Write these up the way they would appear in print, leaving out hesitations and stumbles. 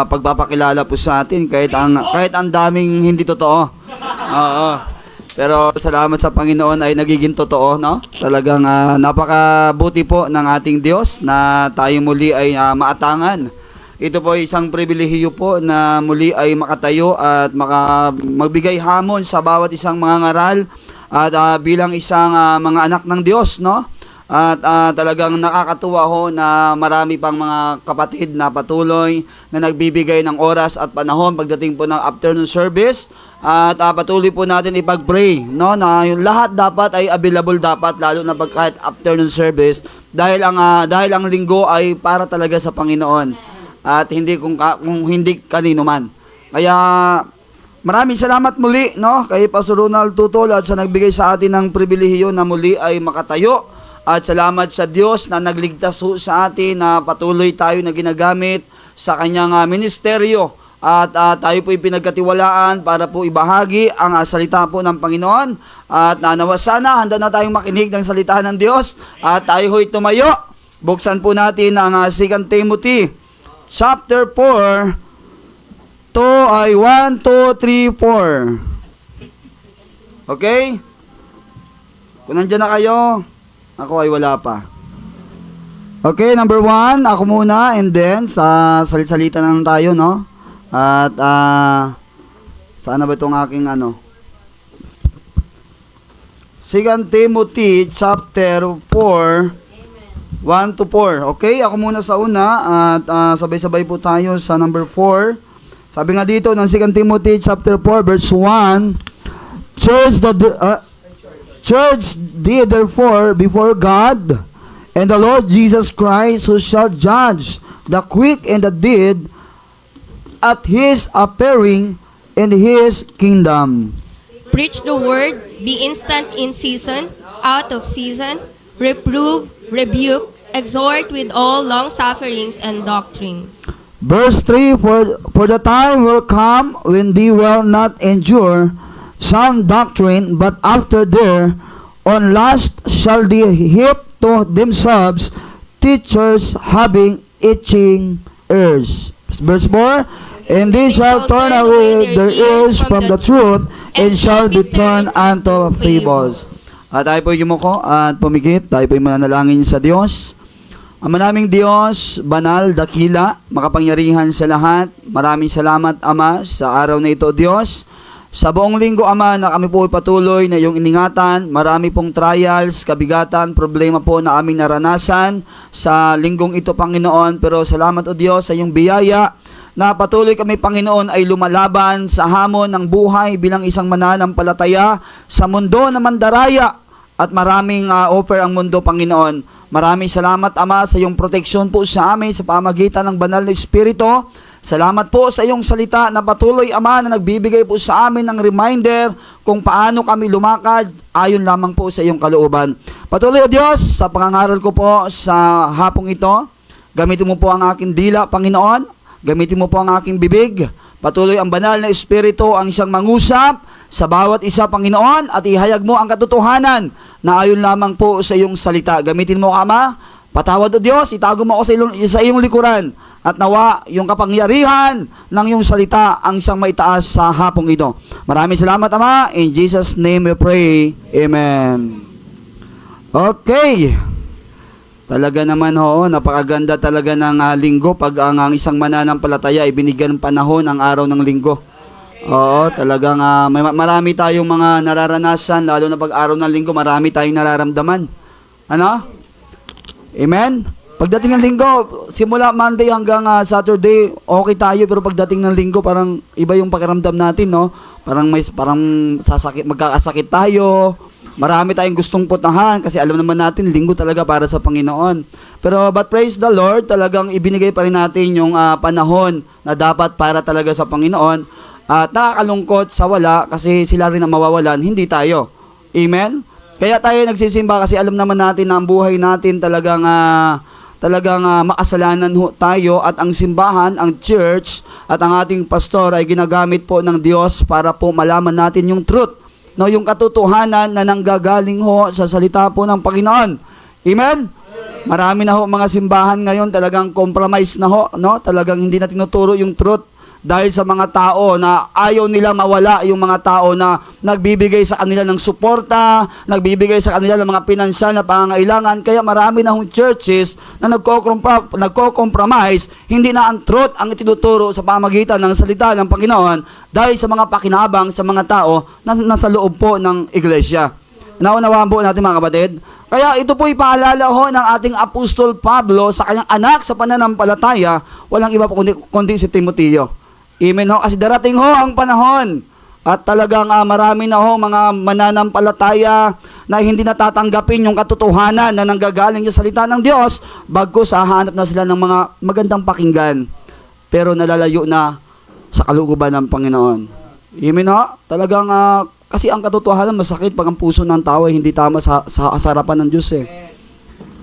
pagpapakilala po sa atin kahit ang daming hindi totoo. Oo. Pero salamat sa Panginoon ay nagiging totoo, no? Talagang napakabuti po ng ating Diyos na tayo muli ay maatangan. Ito po ay isang pribilehiyo po na muli ay makatayo at magbigay hamon sa bawat isang mga ngaral at bilang isang mga anak ng Diyos, no? At talagang nakakatuwa ho na marami pang mga kapatid na patuloy na nagbibigay ng oras at panahon pagdating po ng afternoon service. At patuloy po natin ipag-pray, no, na yung lahat dapat ay available dapat, lalo na pag kahit afternoon service, dahil ang linggo ay para talaga sa Panginoon at hindi kung hindi kanino man. Kaya maraming salamat muli, no, kay Pastor Ronald Tutol at sa nagbigay sa atin ng pribilehiyo na muli ay makatayo. At salamat sa Diyos na nagligtas sa atin na patuloy tayo na ginagamit sa kanyang ministeryo. At tayo po pinagkatiwalaan para po ibahagi ang salita po ng Panginoon. At nawa sana, handa na tayong makinig ng salita ng Diyos. At tayo ho'y tumayo. Buksan po natin ang 2 Timothy chapter 4. To ay 1, 2, 3, 4. Okay? Kung nandiyan na kayo, ako ay wala pa. Okay, number 1, ako muna, and then sa salita na lang tayo, no? At saan na ba itong aking 2 Timothy chapter 4, 1 to 4. Okay, ako muna sa una at sabay-sabay po tayo sa number 4. Sabi nga dito ng 2 Timothy chapter 4 verse 1, Church thee therefore before God and the Lord Jesus Christ, who shall judge the quick and the dead at His appearing in His kingdom. Preach the word, be instant in season, out of season, reprove, rebuke, exhort with all long sufferings and doctrine. Verse 3, For the time will come when they will not endure sound doctrine, but after their own lust shall they heap to themselves teachers having itching ears. Verse 4, And they shall turn away their ears from the truth, and shall be turned unto fables. At tayo po yumuko at pumikit, tayo po mananalangin sa Diyos. Ang manaming Diyos, banal, dakila, makapangyarihan sa lahat, maraming salamat, Ama, sa araw na ito, Diyos. Sa buong linggo, Ama, na kami po patuloy na iyong iningatan, marami pong trials, kabigatan, problema po na aming naranasan sa linggong ito, Panginoon. Pero salamat, O Diyos, sa iyong biyaya na patuloy kami, Panginoon, ay lumalaban sa hamon ng buhay bilang isang mananampalataya sa mundo na mandaraya at maraming offer ang mundo, Panginoon. Maraming salamat, Ama, sa iyong proteksyon po sa amin sa pamagitan ng banal na Espiritu. Salamat po sa iyong salita na patuloy, Ama, na nagbibigay po sa amin ng reminder kung paano kami lumakad ayon lamang po sa iyong kalooban. Patuloy, O Diyos, sa pangangaral ko po sa hapong ito, gamitin mo po ang aking dila, Panginoon. Gamitin mo po ang aking bibig. Patuloy ang banal na Espiritu ang isang mangusap sa bawat isa, Panginoon, at ihayag mo ang katotohanan na ayon lamang po sa iyong salita. Gamitin mo, Ama. Patawad, O Diyos, itago mo ako sa iyong likuran. At nawa yung kapangyarihan ng iyong salita ang isang maitaas sa hapong ito. Maraming salamat, Ama. In Jesus' name we pray. Amen. Okay. Talaga naman napakaganda talaga ng linggo pag ang isang mananampalataya ay binigyan ng panahon ang araw ng linggo. Oo, talagang marami tayong mga nararanasan, lalo na pag araw ng linggo, marami tayong nararamdaman. Ano? Amen? Pagdating ng linggo, simula Monday hanggang Saturday, okay tayo, pero pagdating ng linggo, parang iba yung pakiramdam natin, no? Parang magkakasakit tayo. Marami tayong gustong putahan kasi alam naman natin, linggo talaga para sa Panginoon. Pero but praise the Lord, talagang ibinigay pa rin natin yung panahon na dapat para talaga sa Panginoon. At nakakalungkot sa wala kasi sila rin ang mawawalan, hindi tayo. Amen? Kaya tayo nagsisimba kasi alam naman natin na ang buhay natin talagang makasalanan tayo, at ang simbahan, ang church, at ang ating pastor ay ginagamit po ng Diyos para po malaman natin yung truth, no, yung katotohanan na nanggagaling sa salita po ng Panginoon. Amen? Marami na ho mga simbahan ngayon talagang compromise na ho, no? Talagang hindi na tinuturo yung truth dahil sa mga tao na ayaw nila mawala yung mga tao na nagbibigay sa kanila ng suporta, nagbibigay sa kanila ng mga pinansyal na pangangailangan. Kaya marami na hong churches na nagko-compromise, hindi na ang truth ang itinuturo sa pamagitan ng salita ng Panginoon dahil sa mga pakinabang sa mga tao na nasa loob po ng iglesia. Naunawaan po natin mga kapatid. Kaya ito po'y paalala ho ng ating Apostol Pablo sa kanyang anak sa pananampalataya, walang iba po kundi si Timoteo. Amen ho, kasi darating ho ang panahon at talagang marami na ho mga mananampalataya na hindi natatanggapin yung katotohanan na nanggagaling sa salita ng Diyos, bagkus hahanap na sila ng mga magandang pakinggan, pero nalalayo na sa kalooban ng Panginoon. Amen ho, talagang kasi ang katotohanan masakit pag ang puso ng tao ay hindi tama sa harapan ng Diyos eh.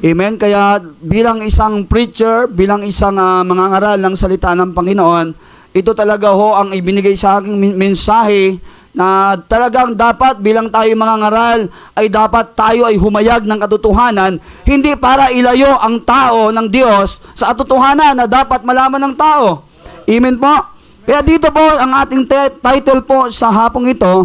Amen. Kaya bilang isang preacher, bilang isang mangangaral ng salita ng Panginoon, ito talaga ho ang ibinigay sa aking mensahe na talagang dapat bilang tayo mangangaral ay dapat tayo ay humayag ng katotohanan, hindi para ilayo ang tao ng Diyos sa katotohanan na dapat malaman ng tao. Amen po. Kaya dito po ang ating title po sa hapong ito,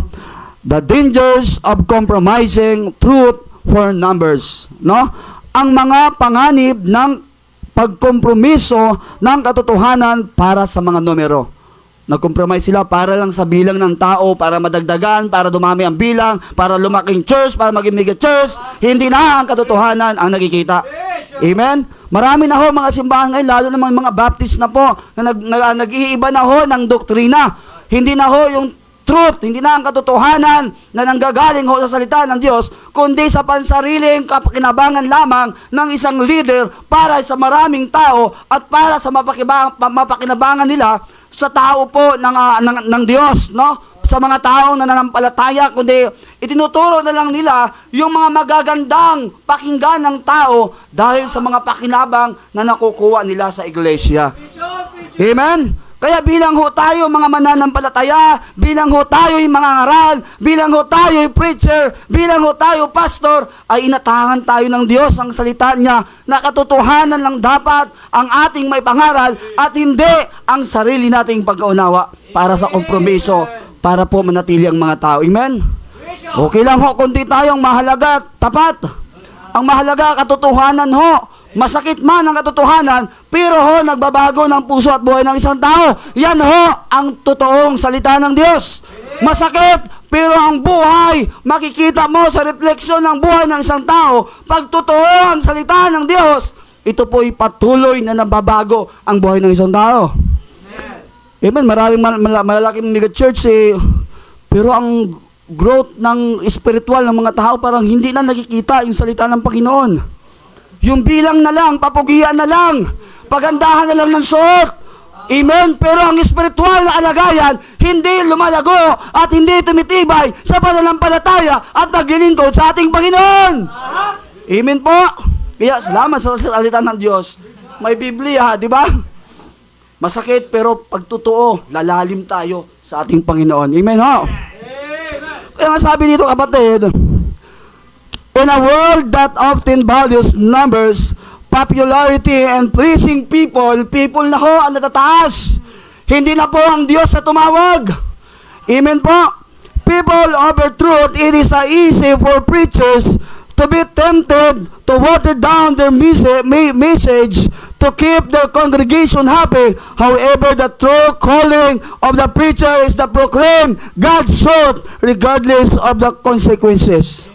The Dangers of Compromising Truth for Numbers. No? Ang mga panganib ng pagkompromiso ng katotohanan para sa mga numero. Nag-compromise sila para lang sa bilang ng tao, para madagdagan, para dumami ang bilang, para lumaking church, para maging mega church. Hindi na ang katotohanan ang nakikita. Amen? Marami na ho mga simbahan ngayon, lalo na mga Baptist na po, na nag-iiba na ho ng doktrina. Hindi na ho yung truth, hindi na ang katotohanan na nanggagaling ho sa salita ng Diyos, kundi sa pansariling kapakinabangan lamang ng isang leader para sa maraming tao at para sa mapakinabangan nila sa tao po ng Diyos, no? Sa mga taong nananampalataya, kundi itinuturo na lang nila yung mga magagandang pakinggan ng tao dahil sa mga pakinabang na nakukuha nila sa iglesia. Amen? Kaya bilang ho tayo mga mananampalataya, bilang ho tayo yung mga ngaral, bilang ho tayo yung preacher, bilang ho tayo pastor, ay inatahan tayo ng Diyos ang salita niya na katotohanan lang dapat ang ating may pangaral at hindi ang sarili nating pagkaunawa para sa kompromiso, para po manatili ang mga tao. Amen? Okay lang ho, kundi tayong mahalaga, tapat. Ang mahalaga, katotohanan ho. Masakit man ang katotohanan, pero ho, nagbabago ng puso at buhay ng isang tao. Yan ho, ang totoong salita ng Diyos. Masakit, pero ang buhay, makikita mo sa refleksyon ng buhay ng isang tao, pag totoo ang salita ng Diyos, ito po'y patuloy na nababago ang buhay ng isang tao. Amen. Maraming malalaking mega church pero ang growth ng spiritual ng mga tao parang hindi na nakikita yung salita ng Panginoon. Yung bilang na lang, papugian na lang, pagandahan na lang ng suot. Amen? Pero ang espiritual na alagayan, hindi lumalago at hindi tumitibay sa pananampalataya at naglilingkod sa ating Panginoon. Amen po? Kaya salamat sa salita ng Diyos. May Biblia, di ba? Masakit pero pag totoo, lalalim tayo sa ating Panginoon. Amen ho? Kaya nga sabi dito kapatid, in a world that often values numbers, popularity, and pleasing people na ho ang natataas. Hindi na po ang Diyos sa tumawag. Amen po? People over truth, it is easy for preachers to be tempted to water down their message to keep their congregation happy. However, the true calling of the preacher is to proclaim God's truth regardless of the consequences.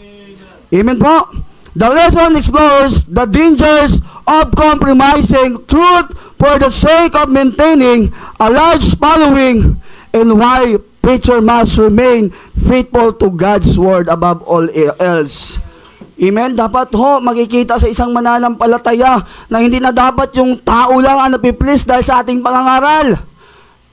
Amen po. The lesson explores the dangers of compromising truth for the sake of maintaining a large following and why preacher must remain faithful to God's word above all else. Amen. Dapat ho makikita sa isang mananampalataya na hindi na dapat yung tao lang ang napiplease dahil sa ating pangangaral.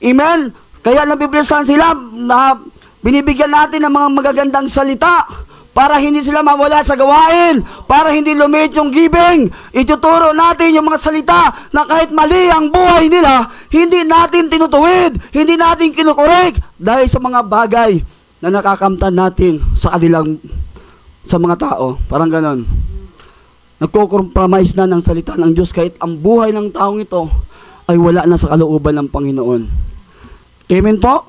Amen. Kaya napipleasean sila na binibigyan natin ng mga magagandang salita para hindi sila mawala sa gawain, para hindi lumit yung giving. Ituturo natin yung mga salita na kahit mali ang buhay nila, hindi natin tinutuwid, hindi natin kinukorek dahil sa mga bagay na nakakamtan natin sa kanilang, sa mga tao. Parang ganon. nagko-compromise na ng salita ng Diyos kahit ang buhay ng taong ito ay wala na sa kalooban ng Panginoon. Amen po?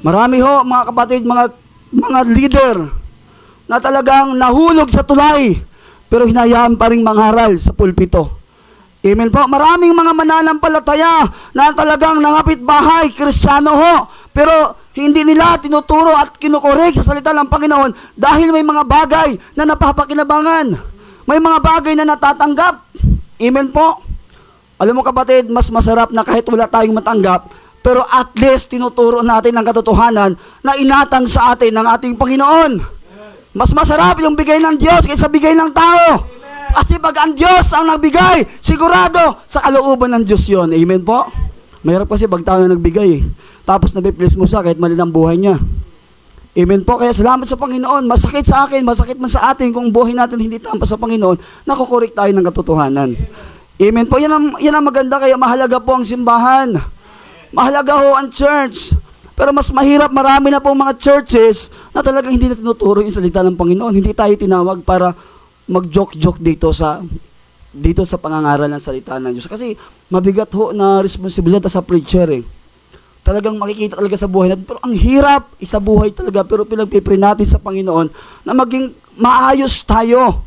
Marami ho, mga kapatid, mga leader na talagang nahulog sa tulay pero hinayaan pa rin mangaral sa pulpito. Amen po? Maraming mga mananampalataya na talagang nangapit bahay, Kristiyano ho, pero hindi nila tinuturo at kinukorek sa salita ng Panginoon dahil may mga bagay na napapakinabangan. May mga bagay na natatanggap. Amen po? Alam mo kapatid, mas masarap na kahit wala tayong matanggap, pero at least tinuturo natin ang katotohanan na inatang sa atin ng ating Panginoon. Mas masarap yung bigay ng Diyos kaysa bigay ng tao. Kasi pag ang Diyos ang nagbigay, sigurado sa kalooban ng Diyos yon. Amen po? Mahirap kasi pag tayo na nagbigay, tapos nabipilis mo siya kahit mali ng buhay niya. Amen po? Kaya salamat sa Panginoon. Masakit sa akin, masakit man sa atin kung buhay natin hindi tampas sa Panginoon, nakukorek tayo ng katotohanan. Amen po? Yan ang maganda, kaya mahalaga po ang simbahan. Mahalaga ho ang church. Pero mas mahirap, marami na pong mga churches na talagang hindi na tinuturo yung salita ng Panginoon. Hindi tayo tinawag para mag-joke-joke dito sa pangangaral ng salita ng Diyos. Kasi mabigat ho na responsibilidad sa preacher eh. Talagang makikita talaga sa buhay natin. Pero ang hirap, isa buhay talaga. Pero pinagpipray natin sa Panginoon na maging maayos tayo.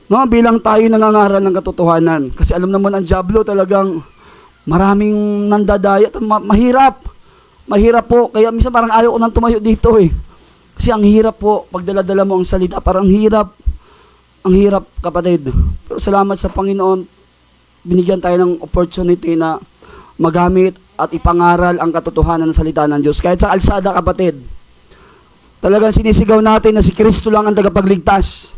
No? Bilang tayo nangangaral ng katotohanan. Kasi alam naman ang diablo talagang maraming nandadaya. Mahirap. Mahirap po. Kaya minsan parang ayaw ko nang tumayo dito eh. Kasi ang hirap po. Pag dala-dala mo ang salita, parang hirap. Ang hirap, kapatid. Pero salamat sa Panginoon, binigyan tayo ng opportunity na magamit at ipangaral ang katotohanan ng salita ng Diyos. Kahit sa alsada, kapatid, talagang sinisigaw natin na si Kristo lang ang tagapagligtas.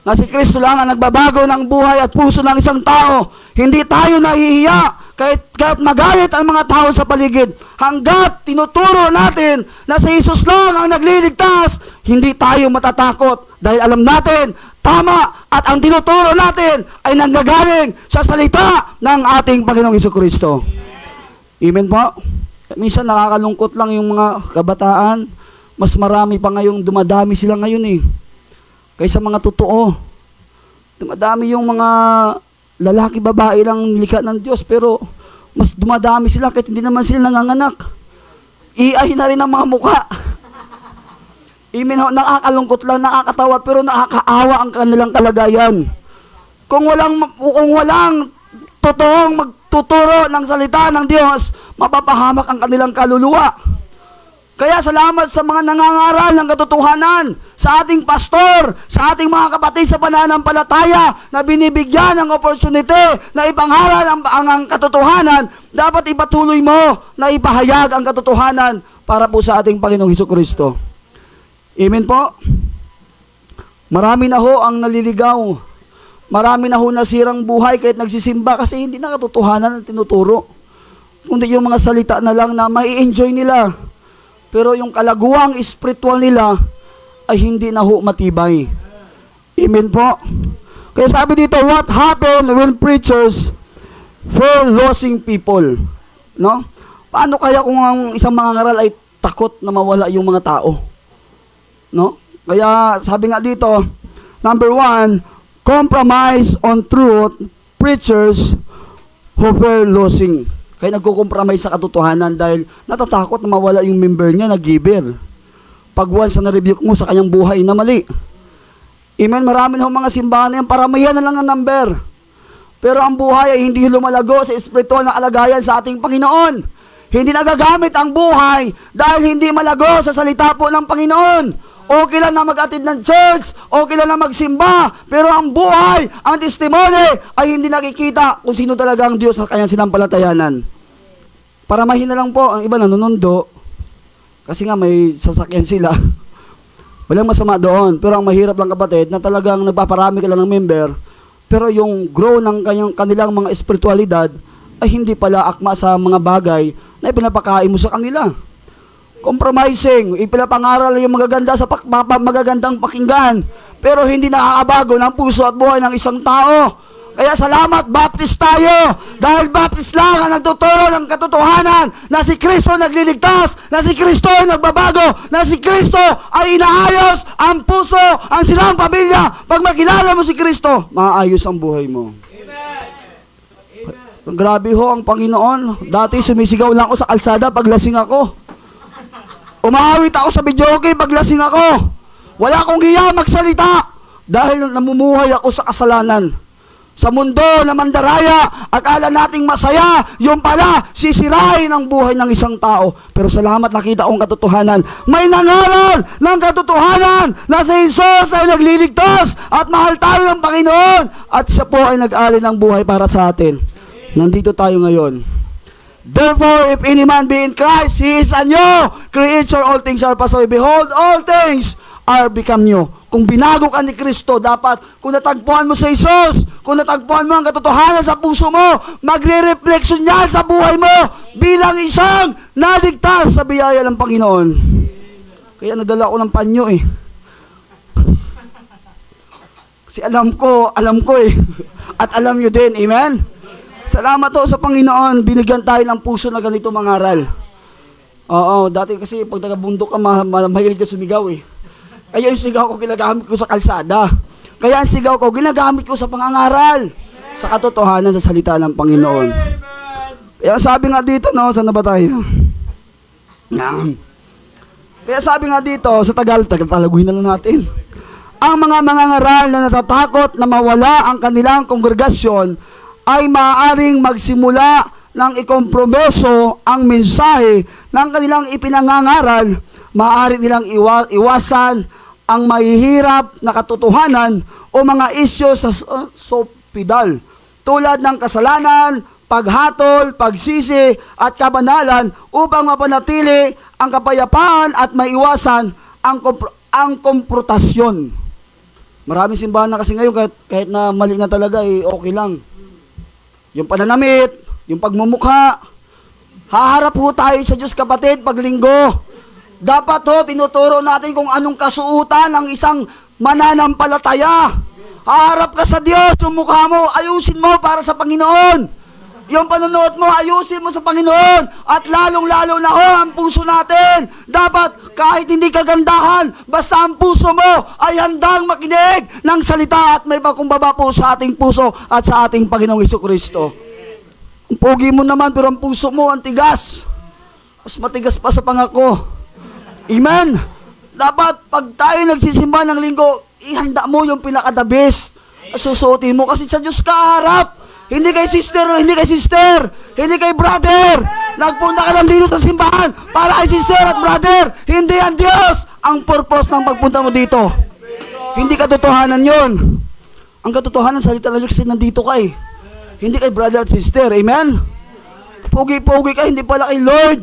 Na si Kristo lang ang nagbabago ng buhay at puso ng isang tao. Hindi tayo nahihiya kahit magalit ang mga tao sa paligid. Hanggat tinuturo natin na si Jesus lang ang nagliligtas, hindi tayo matatakot. Dahil alam natin, tama, at ang tinuturo natin ay nanggagaling sa salita ng ating Panginoong Jesucristo. Amen po? Minsan nakakalungkot lang yung mga kabataan. Mas marami pa ngayong dumadami sila ngayon eh. Kaysa mga totoo. Dumadami yung mga lalaki, babae lang likha ng Diyos, pero mas dumadami sila kahit hindi naman sila nanganganak. Iay na rin ang mga mukha. Amen, nakakalungkot lang, nakakatawa, pero nakakaawa ang kanilang kalagayan. Kung walang totoong magtuturo ng salita ng Diyos, mapapahamak ang kanilang kaluluwa. Kaya salamat sa mga nangangaral ng katotohanan, sa ating pastor, sa ating mga kapatid sa pananampalataya na binibigyan ng opportunity na ipangaral ang katotohanan. Dapat ipatuloy mo na ipahayag ang katotohanan para po sa ating Panginoong Jesucristo. Amen po? Marami na ho ang naliligaw. Marami na ho nasirang buhay kahit nagsisimba kasi hindi na katotohanan ang tinuturo. Kundi yung mga salita na lang na mai-enjoy nila. Pero yung kalaguang spiritual nila ay hindi na ho matibay. Amen po? Kaya sabi dito, what happened when preachers fail losing people? No? Paano kaya kung ang isang mangangaral ay takot na mawala yung mga tao? No? Kaya sabi nga dito, number 1, compromise on truth, preachers who fail losing. Kaya nagko-compromise sa katotohanan dahil natatakot na mawala yung member niya na giver. Pag once na na-rebuke mo sa kanyang buhay na mali. Amen, marami na mga simbahan na yan, paramihan na lang ang number. Pero ang buhay ay hindi lumalago sa espiritual na kalagayan sa ating Panginoon. Hindi nagagamit ang buhay dahil hindi malago sa salita po ng Panginoon. Okay lang na mag-attend ng church, okay lang na magsimba, pero ang buhay, ang testimony ay hindi nakikita kung sino talaga ang Diyos sa kanyang sinampalatayanan. Paramahin na lang po, ang iba nanunundo, kasi nga may sasakyan sila. Walang masama doon, pero ang mahirap lang kapatid, na talagang nagpaparami ka lang ng member, pero yung grow ng kanilang mga espiritualidad ay hindi pala akma sa mga bagay na ipinapakain mo sa kanila. Compromising, ipinapangaral yung magaganda sa magagandang pakinggan, pero hindi nakakabago ng puso at buhay ng isang tao. Kaya salamat, baptist tayo. Dahil baptist lang ang nagtuturo ng katotohanan na si Kristo nagliligtas, na si Kristo ay nagbabago, na si Kristo ay inaayos ang puso, ang silang pamilya. Pag makilala mo si Kristo, maayos ang buhay mo. Grabe ho ang Panginoon. Dati sumisigaw lang ako sa kalsada pag lasing ako. Umawit ako sa videoke pag lasing ako. Wala akong hiya magsalita dahil namumuhay ako sa kasalanan. Sa mundo na mandaraya, akala nating masaya, yung pala, sisirain ang buhay ng isang tao. Pero salamat, nakita kong katotohanan. May nangaral ng katotohanan na si Jesus ay nagliligtas at mahal tayo ng Panginoon. At siya po ay nag-alay ng buhay para sa atin. Nandito tayo ngayon. Therefore, if any man be in Christ, he is a new creature. All things are passed away. Behold, all things are become new. Kung binago ka ni Kristo, dapat, kung natagpuan mo sa Jesus, kung natagpuan mo ang katotohanan sa puso mo, magre-reflection yan sa buhay mo bilang isang naligtas sa biyaya ng Panginoon. Kaya nadala ko ng panyo eh. Kasi alam ko eh. At alam nyo din, amen? Salamat to sa Panginoon, binigyan tayo ng puso na ganito mangaral. Oo, dati kasi pag taga-bundok ka, mahilig ka sumigaw eh. Kaya yung sigaw ko ginagamit ko sa kalsada. Kaya ang sigaw ko ginagamit ko sa pangangaral. Sa katotohanan sa salita ng Panginoon. Kaya sabi nga dito, no, saan na ba tayo? Kaya sabi nga dito, sa Tagalogin na lang natin. Ang mga mangangaral na natatakot na mawala ang kanilang kongregasyon ay maaaring magsimula ng ikompromiso ang mensahe ng kanilang ipinangangaral. Maaari nilang iwasan ang mahihirap na katotohanan o mga isyo sa sopidal tulad ng kasalanan, paghatol, pagsisi at kabanalan upang mapanatili ang kapayapaan at maiwasan ang konfrontasyon. Maraming simbahan na kasi ngayon kahit na mali na talaga okay lang. Yung pananamit, yung pagmumukha, haharap po tayo sa Diyos kapatid pag linggo. Dapat tinuturo natin kung anong kasuutan ng isang mananampalataya. Haharap ka sa Diyos, yung mukha mo, ayusin mo para sa Panginoon. Yung panonood mo, ayusin mo sa Panginoon. At lalong-lalo na ang puso natin. Dapat kahit hindi kagandahan, basta ang puso mo ay handang makinig ng salita at may pakumbaba po sa ating puso at sa ating Panginoong Jesucristo. Ang pogi mo naman pero ang puso mo ang tigas. Mas matigas pa sa pangako. Amen. Dapat pag tayo nagsisimba ng linggo, ihanda mo yung pinaka-the-best. Susuotin mo kasi sa Diyos ka harap. Hindi kay sister, hindi kay brother. Nagpunta ka lang dito sa simbahan para kay sister at brother. Hindi ang Diyos ang purpose ng pagpunta mo dito. Hindi katotohanan yon. Ang katotohanan salita ng Diyos kasi nandito ka eh. Hindi kay brother at sister. Amen? Pogi-pogi ka, hindi pala kay Lord.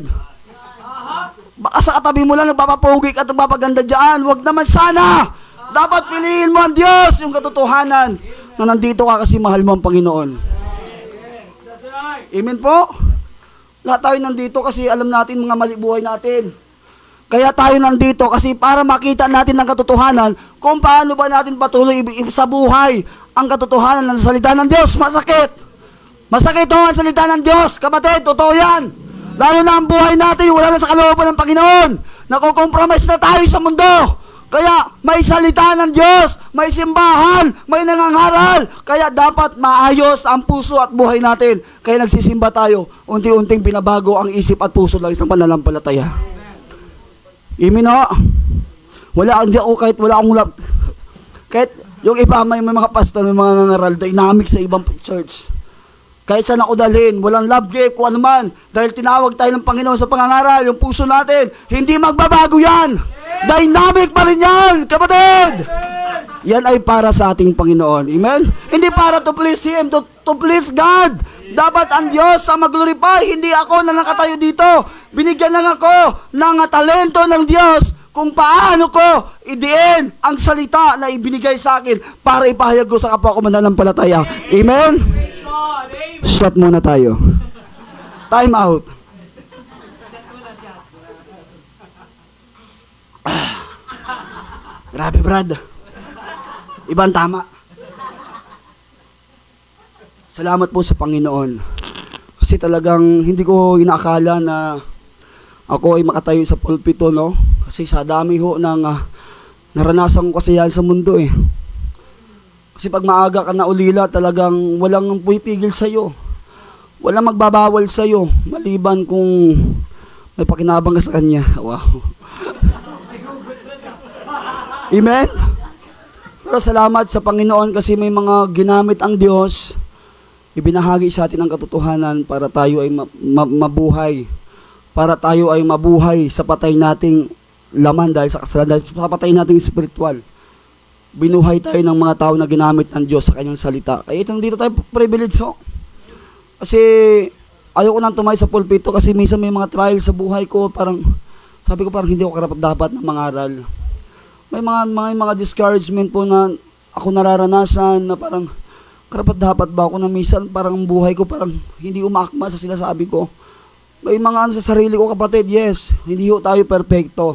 Baka sa katabi mo lang nagpapapogi ka at nagpapaganda dyan. Huwag naman sana. Dapat piliin mo ang Diyos, yung katotohanan na nandito ka kasi mahal mo ang Panginoon. Amen po? Lahat tayo nandito kasi alam natin mga mali buhay natin. Kaya tayo nandito kasi para makita natin ang katotohanan kung paano ba natin patuloy sa buhay ang katotohanan ng salita ng Diyos. Masakit. Masakit ang salita ng Diyos. Kapatid, totoo yan. Lalo na ang buhay natin, wala na sa kalooban ng Panginoon. Nakukompromise na tayo sa mundo. Kaya may salita ng Diyos, may simbahan, may nangangaral. Kaya dapat maayos ang puso at buhay natin. Kaya nagsisimba tayo, unti-unting binabago ang isip at puso ng isang pananampalataya. Amen o. Hindi ako kahit wala akong love. Kahit yung iba may mga pastor, may mga nangangaral, dynamic sa ibang church. Kahit saan ako dalhin, walang love gift, kung ano man. Dahil tinawag tayo ng Panginoon sa pangangaral, yung puso natin, hindi magbabago yan. Dynamic pa rin yan, kapatid. Yan ay para sa ating Panginoon. Amen? Hindi para to please Him, to please God. Dapat ang Diyos ang mag-glorify, hindi ako na nakatayo dito. Binigyan lang ako ng talento ng Diyos kung paano ko idiin ang salita na ibinigay sa akin para ipahayag ko sa kapwa ko mananampalataya. Amen? Shot muna tayo. Time out. Grabe, Brad. Ibang tama. Salamat po sa Panginoon. Kasi talagang hindi ko inaakala na ako ay makatayo sa pulpito, no? Kasi sa dami ho ng naranasan ko kasi yan sa mundo eh. Kasi pag maaga ka na ulila, talagang walang pumipigil sa'yo. Walang magbabawal sa'yo, maliban kung may pakinabang ka sa kanya. Wow. Amen? Pero salamat sa Panginoon kasi may mga ginamit ang Diyos, ibinahagi sa atin ang katotohanan para tayo ay mabuhay. Para tayo ay mabuhay sa patay nating laman dahil sa kasalanan, sa patay nating spiritual. Binuhay tayo ng mga tao na ginamit ng Diyos sa kanyang salita. Kaya ito dito tayo privilege ho. Kasi ayoko nang tumay sa pulpito kasi minsan may mga trial sa buhay ko, parang sabi ko parang hindi ako karapat-dapat na mangaral. May mga discouragement po na ako nararanasan na parang karapat-dapat ba ako na minsan parang ang buhay ko parang hindi umaakma sa sinasabi ko. May mga sa sarili ko kapatid, yes, hindi ho tayo perfecto.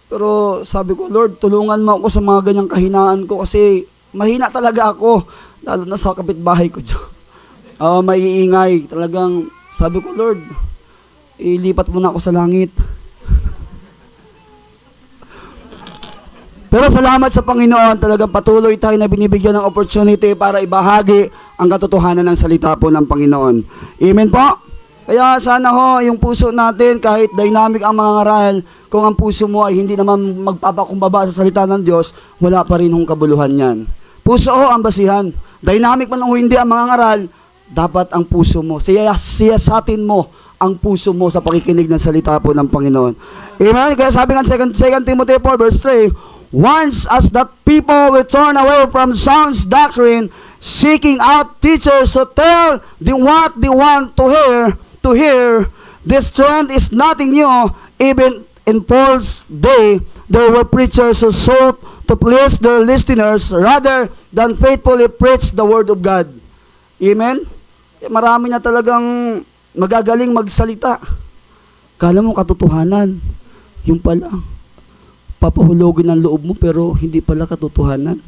Pero sabi ko, Lord, tulungan mo ako sa mga ganyang kahinaan ko kasi mahina talaga ako, lalo na sa kapitbahay ko dyan. Maiingay. Talagang sabi ko, Lord, ilipat mo na ako sa langit. Pero salamat sa Panginoon, talagang patuloy tayo na binibigyan ng opportunity para ibahagi ang katotohanan ng salita po ng Panginoon. Amen po? Kaya sana ho, yung puso natin, kahit dynamic ang mga ngaral, kung ang puso mo ay hindi naman magpapakumbaba sa salita ng Diyos, wala pa rin hong kabuluhan yan. Puso ho ang basihan. Dynamic man o hindi ang mga ngaral, dapat ang puso mo, siyasatin mo ang puso mo sa pakikinig ng salita po ng Panginoon. Amen? Kaya sabi nga 2 Timothy 4 verse 3, once as the people will turn away from sound doctrine, seeking out teachers to tell them what they want to hear, this trend is nothing new. Even in Paul's day, there were preachers who sought to please their listeners rather than faithfully preach the word of God. Amen? Marami na talagang magagaling magsalita. Kala mo katotohanan, yung pala papahulogin ang loob mo pero hindi pala katotohanan.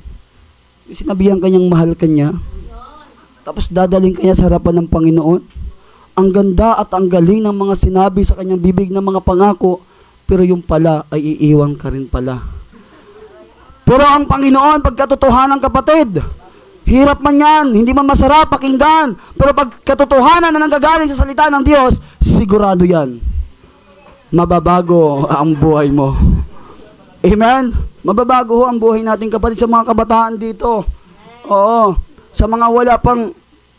Sinabihan kanyang mahal kanya, tapos dadaling kanya sa harapan ng Panginoon. Ang ganda at ang galing ng mga sinabi sa kanyang bibig ng mga pangako, pero yung pala ay iiwan ka rin pala. Pero ang Panginoon, pagkatotohanan kapatid, hirap man yan, hindi man masarap pakinggan, pero pag katotohanan na nanggagaling sa salita ng Diyos, sigurado yan, mababago ang buhay mo. Amen? Mababago ho ang buhay natin kapatid sa mga kabataan dito. Oo. Sa mga wala pang,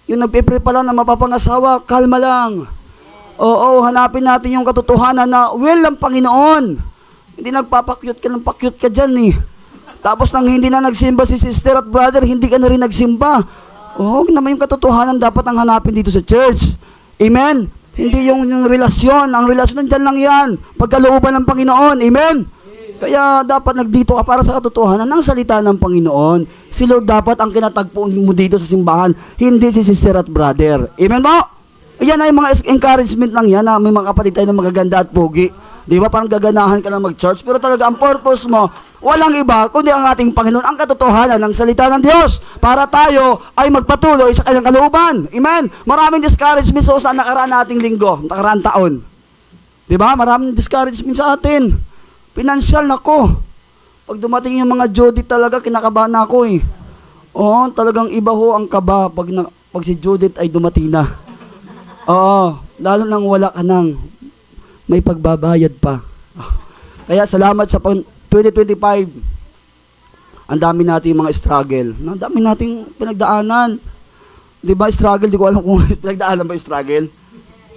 yung nagpipre pa lang na mapapangasawa, kalma lang. Oo, hanapin natin yung katotohanan na will ang Panginoon. Hindi nagpapakyut ka ng pakyut ka dyan eh. Tapos nang hindi na nagsimba si sister at brother, hindi ka na rin nagsimba. Oo, naman yung katotohanan dapat ang hanapin dito sa church. Amen? Hindi yung relasyon. Ang relasyon nandyan lang yan. Pagkalooban ng Panginoon. Amen? Kaya dapat nagdito ka para sa katotohanan ng salita ng Panginoon. Si Lord dapat ang kinatagpo mo dito sa simbahan, hindi si sister at brother. Amen po? Ayan ay mga encouragement lang yan na may mga kapatid tayo na magaganda at pogi. Di ba? Parang gaganahan ka na mag-church. Pero talaga ang purpose mo, walang iba kundi ang ating Panginoon, ang katotohanan ng salita ng Diyos para tayo ay magpatuloy sa kanyang kalooban. Amen? Maraming discouragement sa nakaraan nating linggo, nakaraan taon. Di ba? Maraming discouragement sa atin. Pinansyal nako. Pag dumating yung mga Jody talaga, kinakabahan ako eh. Oo, talagang iba ho ang kaba pag si Judith ay dumating na. Oo, lalo nang wala ka nang may pagbabayad pa. Kaya salamat sa 2025. Ang dami nating mga struggle. Ang dami nating pinagdaanan. Di ba struggle? Di ko alam kung pinagdaanan ba yung struggle.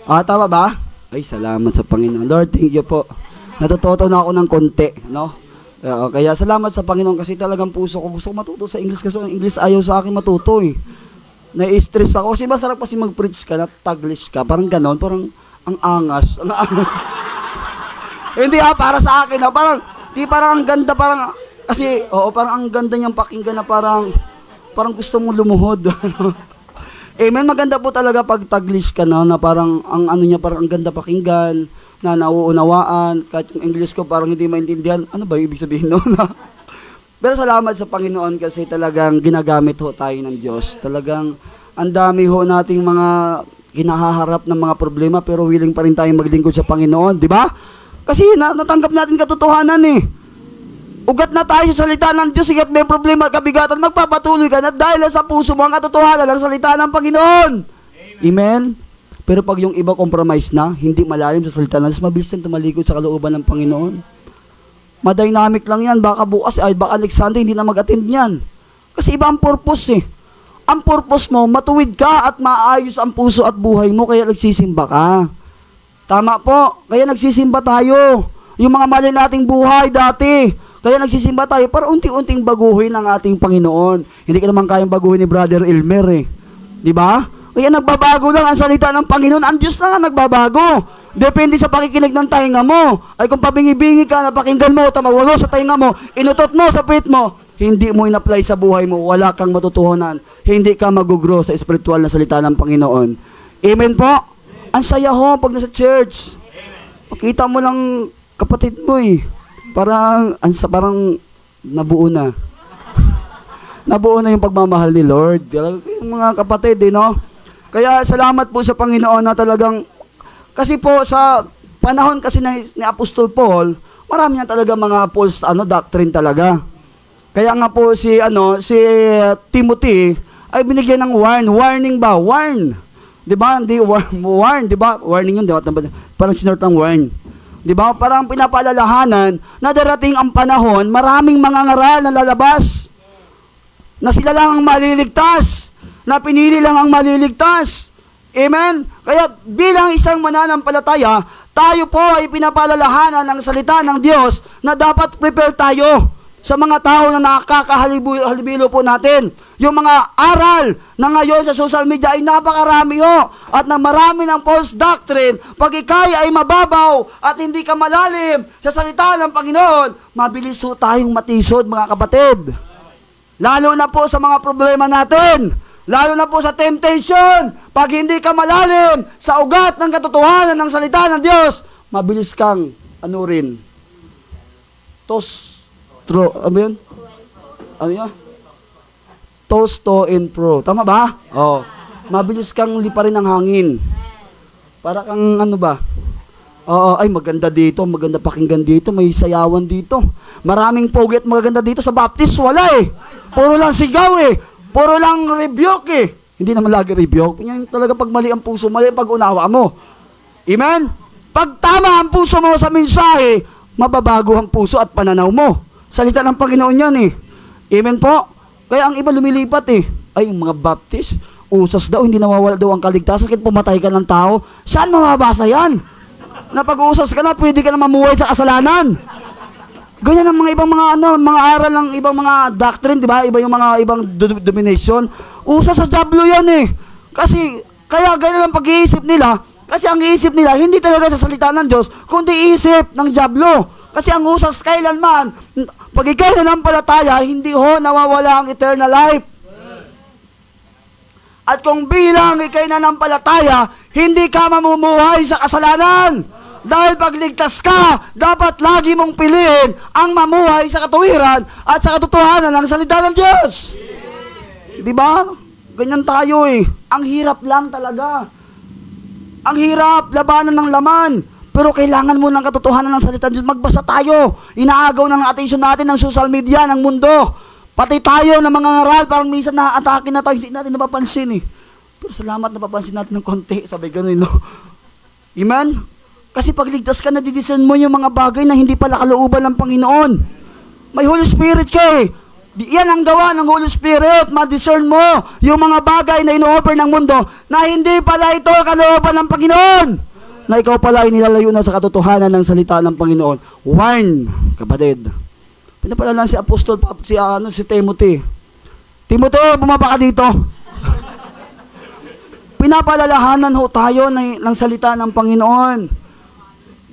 Tama ba? Ay, salamat sa Panginoon. Lord, thank you po. Natututo na ako ng konti, no? Kaya salamat sa Panginoon kasi talagang puso ko. Gusto ko matuto sa English kasi ang English ayaw sa akin matuto eh. Na-stress ako. Kasi masarap kasi mag-preach ka, na-taglish ka. Parang ganon, parang ang angas. Ang angas. Hindi para sa akin. Parang ang ganda, parang, kasi, parang ang ganda niyang pakinggan na parang gusto mong lumuhod. Amen, maganda po talaga pag taglish ka na parang, ang ano niya, parang ang ganda pakinggan, na nauunawaan, kahit yung English ko parang hindi maintindihan, ano ba yung ibig sabihin noon? Pero salamat sa Panginoon kasi talagang ginagamit ho tayo ng Diyos. Talagang Ang dami ho nating mga kinahaharap ng mga problema pero willing pa rin tayong maglingkod sa Panginoon, di ba? Kasi natanggap natin katotohanan eh. Ugat na tayo sa salita ng Diyos, igat may problema at kabigatan, magpapatuloy ka na dahil sa puso mo ang katotohanan ng salita ng Panginoon. Amen? Pero pag yung iba compromise na, hindi malalim sa salita ng Diyos, mabilis yan tumalikod sa kalooban ng Panginoon. Madynamic lang yan, baka bukas, baka next Sunday, hindi na mag-attend yan. Kasi iba ang purpose eh. Ang purpose mo, matuwid ka at maayos ang puso at buhay mo, kaya nagsisimba ka. Tama po, kaya nagsisimba tayo. Yung mga mali nating buhay dati, kaya nagsisimba tayo para unti-unting baguhin ang ating Panginoon. Hindi ka naman kayang baguhin ni Brother Elmer eh. Di ba? Kaya nagbabago lang ang salita ng Panginoon. Ang Diyos na nga nagbabago. Depende sa pakikinig ng tainga mo. Ay kung pabingi-bingi ka, napakinggan mo, tamawago sa tainga mo, inutot mo sa pit mo, hindi mo in-apply sa buhay mo, wala kang matutuhanan. Hindi ka mag-grow sa espiritual na salita ng Panginoon. Amen po? Ang saya ho pag nasa church. Makita mo lang kapatid mo eh. Parang nabuo na. Nabuo na yung pagmamahal ni Lord. Yung mga kapatid eh, no? Kaya salamat po sa Panginoon na talagang, kasi po sa panahon kasi ni Apostol Paul, marami na talaga mga false doctrine talaga. Kaya nga po si Timothy ay binigyan ng warning ba? Warn. 'Di ba? Hindi warn, 'di ba? Warning 'yun, 'di ba? Parang sinort ng warn. 'Di ba? Parang pinapaalalahanan na darating ang panahon, maraming mangangaral na lalabas. Na sila lang ang maliligtas, na pinili lang ang maliligtas. Amen? Kaya bilang isang mananampalataya, tayo po ay pinapaalalahanan ng salita ng Diyos na dapat prepare tayo sa mga tao na nakakahalibilo po natin. Yung mga aral na ngayon sa social media ay napakarami ho. At na marami ng false doctrine. Pag ikay ay mababaw at hindi ka malalim sa salita ng Panginoon, mabilis ho tayong matisod mga kapatid. Lalo na po sa mga problema natin. Lalo na po sa temptation. Pag hindi ka malalim sa ugat ng katotohanan ng salita ng Diyos, mabilis kang ano yun? Ano yun? Toast to and pro. Tama ba? Oh. Mabilis kang liparin ng hangin. Para kang ano ba? Oo, ay maganda dito, maganda pakinggan dito, may sayawan dito. Maraming pogi at maganda dito sa Baptist, wala eh. Puro lang sigaw eh. Puro lang rebuke eh. Hindi naman lagi rebuke. Yan talaga pag mali ang puso, mali pag unawa mo. Amen? Pag tama ang puso mo sa mensahe, mababago ang puso at pananaw mo. Salita ng Panginoon yan eh. Amen po? Kaya ang iba lumilipat eh. Ay, yung mga Baptist, usas daw, hindi nawawala daw ang kaligtasan kahit pumatay ka ng tao. Saan mababasa yan? Na pag-uusas ka na, pwede ka na mamuhay sa kasalanan. Ganyan ang mga ibang mga aral ng ibang mga doctrine, di ba? Iba yung mga ibang domination. Usas sa diablo yan eh. Kasi, kaya ganyan ang pag-iisip nila. Kasi ang iisip nila, hindi talaga sa salita ng Diyos, kundi isip ng diablo. Kasi ang usas kailanman, pag ikay nanampalataya, hindi ho nawawala ang eternal life. At kung bilang ikay nanampalataya, hindi ka mamumuhay sa kasalanan. Dahil pag ligtas ka, dapat lagi mong piliin ang mamuhay sa katuwiran at sa katotohanan ng salita ng Diyos. Diba? Ganyan tayo eh. Ang hirap lang talaga. Ang hirap, labanan ng laman. Pero kailangan mo ng katotohanan ng salita ng Diyos. Magbasa tayo. Inaagaw ng atensyon natin ng social media, ng mundo. Pati tayo ng mga ngaral, parang minsan na-atake na tayo, hindi natin napapansin eh. Pero salamat napapansin natin ng konti. Sabi ganun, no? Amen? Kasi pag ligtas ka, nadidiscern mo yung mga bagay na hindi pala kalooban ng Panginoon. May Holy Spirit ka eh. Yan ang gawa ng Holy Spirit. Ma-discern mo yung mga bagay na ino-offer ng mundo na hindi pala ito kalooban ng Panginoon. Na ikaw pala ay nilalayo na sa katotohanan ng salita ng Panginoon. Warn, kapatid. Pinapalala si Apostol, si Timothy. Timothy, bumaba ka dito. Pinapalalahanan ho tayo ng salita ng Panginoon.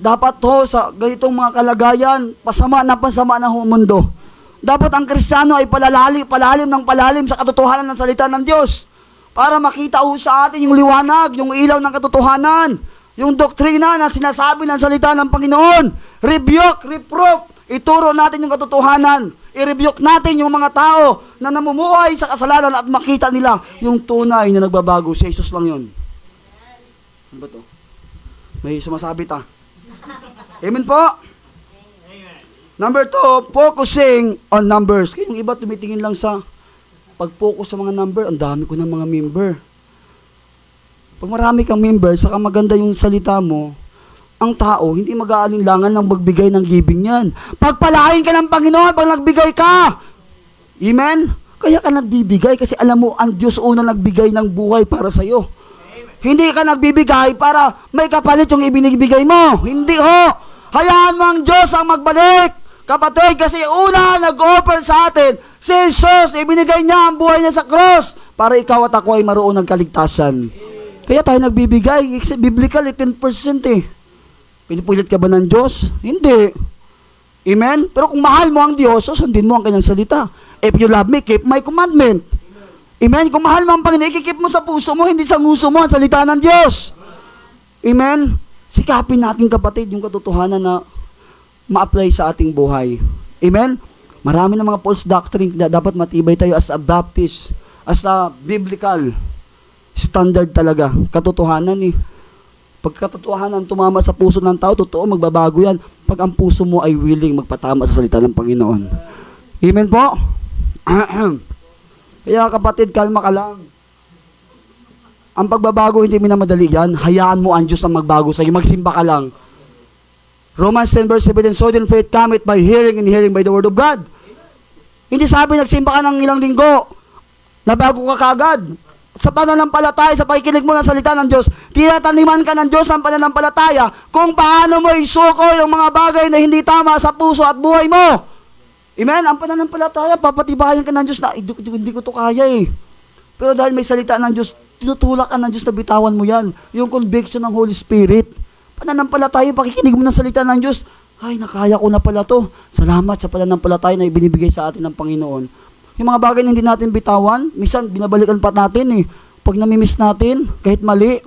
Dapat ho, sa ganitong mga kalagayan, pasama na ho mundo. Dapat ang Kristiyano ay palalim sa katotohanan ng salita ng Diyos. Para makita ho sa atin yung liwanag, yung ilaw ng katotohanan. Yung doktrina na sinasabi ng salita ng Panginoon, rebuke, reproof, ituro natin yung katotohanan. I-rebuke natin yung mga tao na namumuhay sa kasalanan at makita nila yung tunay na nagbabago. Si Jesus lang yun. Ano ba to? May sumasabit Amen po? Number 2, focusing on numbers. Kaya yung iba tumitingin lang sa pag-focus sa mga number. Ang dami ko ng mga member. Pag marami kang member, saka maganda yung salita mo, ang tao, hindi mag-aalinlangan ng magbigay ng giving yan. Pagpalain ka ng Panginoon pag nagbigay ka. Amen? Kaya ka nagbibigay kasi alam mo, ang Diyos una nagbigay ng buhay para sa'yo. Hindi ka nagbibigay para may kapalit yung ibinibigay mo. Hindi ho. Hayaan mo ang Diyos ang magbalik. Kapatid, kasi una nag-offer sa atin, si Jesus, ibinigay niya ang buhay niya sa cross para ikaw at ako ay maroon ng kaligtasan. Kaya tayo nagbibigay. Biblical, 10% Pinipilit ka ba ng Diyos? Hindi. Amen? Pero kung mahal mo ang Diyos, susundin mo ang kanyang salita. If you love me, keep my commandment. Amen? Kung mahal mo ang Panginoon, ikikip mo sa puso mo, hindi sa nguso mo ang salita ng Diyos. Amen? Sikapin natin kapatid yung katotohanan na ma-apply sa ating buhay. Amen? Marami ng mga false doctrine na dapat matibay tayo as a Baptist, as a biblical standard talaga. Katotohanan Pag katotohanan tumama sa puso ng tao, totoo, magbabago yan. Pag ang puso mo ay willing magpatama sa salita ng Panginoon. Amen po? Kaya kapatid, kalma ka lang. Ang pagbabago, hindi minamadali yan. Hayaan mo ang Diyos na magbago sa'yo. Magsimba ka lang. Romans 10 verse 17, so then faith cometh by hearing and hearing by the word of God. Hindi sabi, nagsimba ka ng ilang linggo, nabago ka kagad. Sa pananampalataya, sa pakikinig mo ng salita ng Diyos, tinataniman ka ng Diyos ng pananampalataya kung paano mo isuko yung mga bagay na hindi tama sa puso at buhay mo. Amen? Ang pananampalataya, papatibayan ka ng Diyos na, hindi ko to kaya Pero dahil may salita ng Diyos, tinutulak ka ng Diyos na bitawan mo yan. Yung conviction ng Holy Spirit. Pananampalataya, pakikinig mo ng salita ng Diyos, ay, nakaya ko na pala to. Salamat sa pananampalataya na ibinibigay sa atin ng Panginoon. Yung mga bagay na hindi natin bitawan, minsan binabalikan pa natin Pag namimiss natin, kahit mali,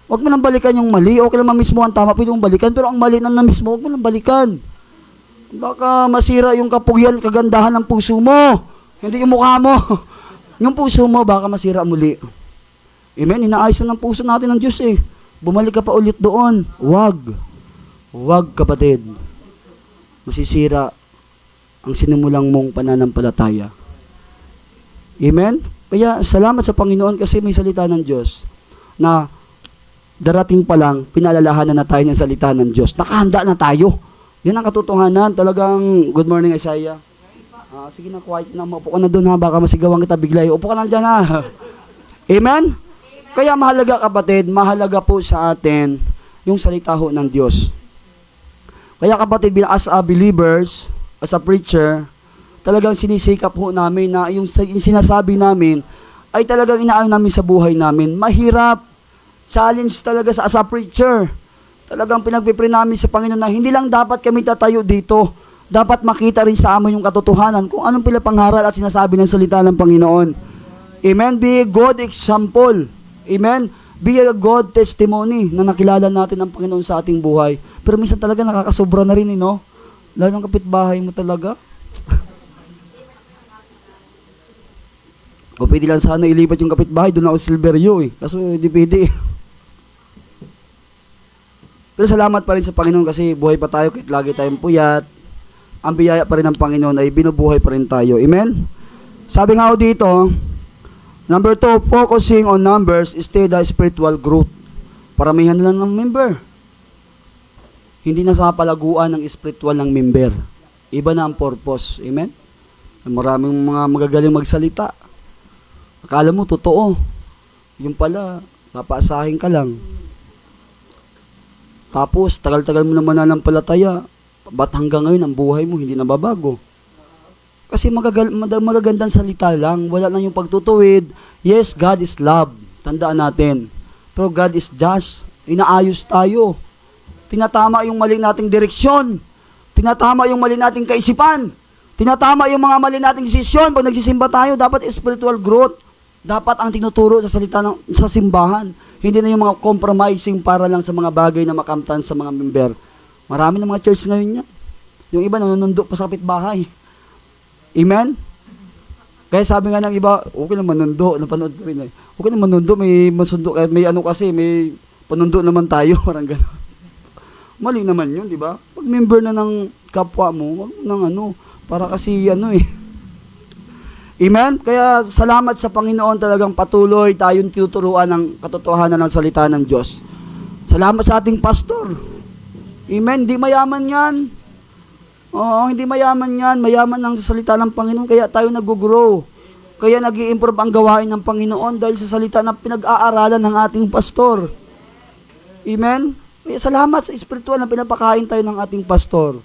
huwag mo nang balikan yung mali. Okay lang mamiss mo ang tama, pwede mong balikan. Pero ang mali na namiss mo, huwag mo nang balikan. Baka masira yung kapugian, kagandahan ng puso mo. Hindi yung mukha mo. Yung puso mo, baka masira muli. Amen? Inaayos na ng puso natin ng Diyos Bumalik ka pa ulit doon. Huwag. Huwag, kapatid. Masisira ang sinimulang mong pananampalataya. Amen? Kaya salamat sa Panginoon kasi may salita ng Diyos na darating pa lang, pinalalahanan na tayo ng salita ng Diyos. Nakahanda na tayo. Yan ang katotohanan. Talagang, good morning Isaiah. Sige na, quiet na. Maupo ka na doon baka masigawan kita bigla. Upo ka na dyan Amen? Kaya mahalaga kapatid, mahalaga po sa atin yung salita ng Diyos. Kaya kapatid, as a believers, as a preacher, talagang sinisikap namin na yung sinasabi namin ay talagang inaano namin sa buhay namin. Mahirap. Challenge talaga as a preacher. Talagang pinagpipray namin sa Panginoon na hindi lang dapat kami tatayo dito. Dapat makita rin sa amin yung katotohanan kung anong pinapangaral at sinasabi ng salita ng Panginoon. Amen? Be a good example. Amen? Be a good testimony na nakilala natin ang Panginoon sa ating buhay. Pero minsan talaga nakakasobra na rin Lalo ng kapitbahay mo talaga. O pwede lang sana ilipat yung kapitbahay, doon ako sa Silverio Kaso hindi pwede Pero salamat pa rin sa Panginoon kasi buhay pa tayo kahit lagi tayong puyat. Ang biyaya pa rin ng Panginoon ay binubuhay pa rin tayo. Amen? Sabi nga dito, number 2, focusing on numbers is the spiritual growth. Paramihan lang ng member. Hindi na sa palaguan ng spiritual ng member. Iba na ang purpose. Amen? Maraming mga magagaling magsalita. Akala mo, totoo. Yung pala, papaasahin ka lang. Tapos, tagal-tagal mo naman nananampalataya. Ba't hanggang ngayon, ang buhay mo, hindi nababago? Kasi magagandang salita lang. Wala lang yung pagtutuwid. Yes, God is love. Tandaan natin. Pero God is just. Inaayos tayo. Tinatama yung mali nating direksyon. Tinatama yung mali nating kaisipan. Tinatama yung mga mali nating desisyon. Pag nagsisimba tayo, dapat spiritual growth. Dapat ang tinuturo sa salita sa simbahan. Hindi na yung mga compromising para lang sa mga bagay na makamtan sa mga member. Marami ng mga church ngayon yan. Yung iba nanunundo pa sa kapitbahay. Amen? Kaya sabi nga ng iba, okay naman manundo, napanood ko rin eh. Okay naman manundo, may masundo, may ano kasi, may panundo naman tayo, parang gano'n. Mali naman yun, di ba? Pag member na ng kapwa mo, wag mo nang ano, para kasi ano eh. Amen? Kaya salamat sa Panginoon, talagang patuloy tayong tinuturuan ng katotohanan ng salita ng Diyos. Salamat sa ating pastor. Amen? Hindi mayaman yan. Oo, hindi mayaman yan. Mayaman ang salita ng Panginoon. Kaya tayo nag-grow. Kaya nag-i-improve ang gawain ng Panginoon dahil sa salita na pinag-aaralan ng ating pastor. Amen? Kaya salamat sa espiritual na pinapakain tayo ng ating pastor.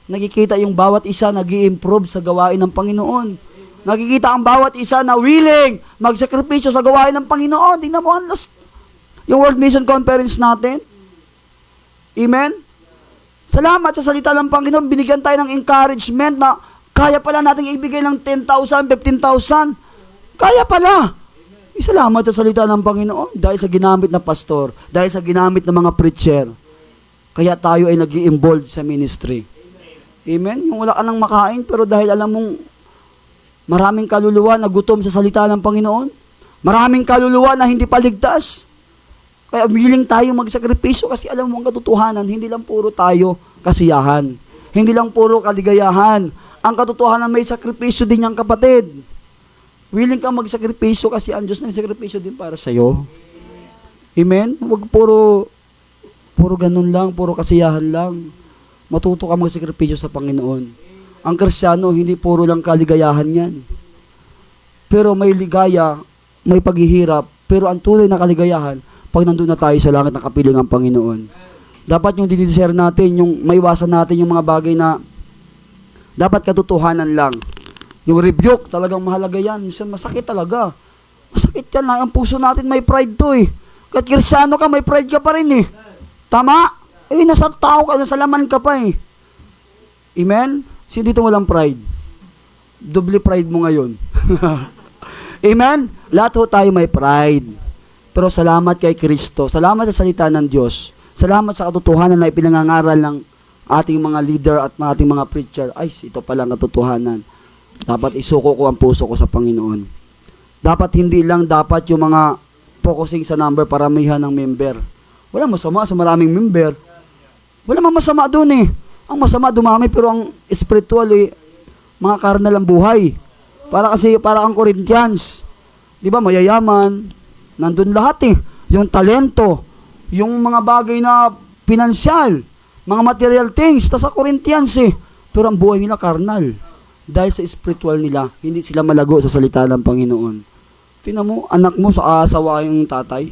Nakikita yung bawat isa nag-i-improve sa gawain ng Panginoon. Nakikita ang bawat isa na willing magsakripisyo sa gawain ng Panginoon. Tingnan mo ang last, yung World Mission Conference natin. Amen? Salamat sa salita ng Panginoon, binigyan tayo ng encouragement na kaya pala natin ibigay ng 10,000, 15,000. Kaya pala. Salamat sa salita ng Panginoon dahil sa ginamit na pastor, dahil sa ginamit ng mga preacher. Kaya tayo ay nag-i-involve sa ministry. Amen? Yung wala ka nang makain, pero dahil alam mong maraming kaluluwa na gutom sa salita ng Panginoon, maraming kaluluwa na hindi paligtas, kaya willing tayo magsakripisyo kasi alam mo ang katotohanan, hindi lang puro tayo kasiyahan. Hindi lang puro kaligayahan. Ang katotohanan may sakripisyo din yung kapatid. Willing kang magsakripisyo kasi ang Diyos nagsakripisyo din para sa'yo. Amen? Huwag puro ganun lang, puro kasiyahan lang. Matuto ka magsakripisyo sa Panginoon. Ang Kristiyano, hindi puro lang kaligayahan yan. Pero may ligaya, may paghihirap, pero ang tunay na kaligayahan, pag nandun na tayo sa langit na kapiling ang Panginoon. Dapat yung dinidesire natin, yung maiwasan natin yung mga bagay na dapat katotohanan lang. Yung rebuke, talagang mahalaga yan. Minsan masakit talaga. Masakit yan. Ang puso natin may pride to eh. Kahit Kristiyano ka, may pride ka pa rin eh. Tama? Eh, nasa tao ka, nasa laman ka pa eh. Amen? Sino dito walang pride? Doble pride mo ngayon. Amen? Lahat ho tayo may pride. Pero salamat kay Kristo. Salamat sa salita ng Diyos. Salamat sa katotohanan na ipinangangaral ng ating mga leader at ating mga preacher. Ay, ito pala ang katotohanan. Dapat isuko ko ang puso ko sa Panginoon. Dapat hindi lang dapat yung mga focusing sa number, paramihan ng member. Wala masama sa maraming member. Wala mang masama doon eh. Ang masama dumami pero ang spiritual eh, mga karnal ang buhay. Para ang Corinthians. Di ba, mayayaman. Nandun lahat eh. Yung talento, yung mga bagay na pinansyal, mga material things, tas sa Corinthians eh. Pero ang buhay nila karnal. Dahil sa spiritual nila, hindi sila malago sa salita ng Panginoon. Tingnan mo, anak mo sa asawa yung tatay.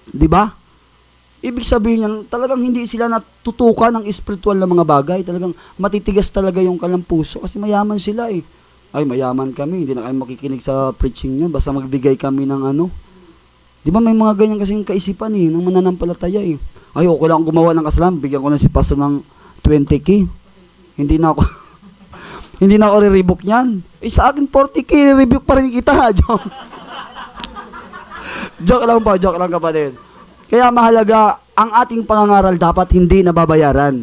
Di ba? Ibig sabihin niyan, talagang hindi sila natutukan ng spiritual na mga bagay. Talagang matitigas talaga yung kalang puso kasi mayaman sila eh. Ay, mayaman kami, hindi na kayo makikinig sa preaching niyan, basta magbigay kami ng ano. Di ba may mga ganyan kasing kaisipan eh, ng mananampalataya eh. Ay, okay lang gumawa ng kasalanan, bigyan ko na si pastor ng 20K. Hindi na ako, hindi na ako re-rebuke niyan. Eh, sa akin 40K, re-rebuke pa rin kita. Joke. Joke lang kapatid. Kaya mahalaga, ang ating pangangaral dapat hindi nababayaran.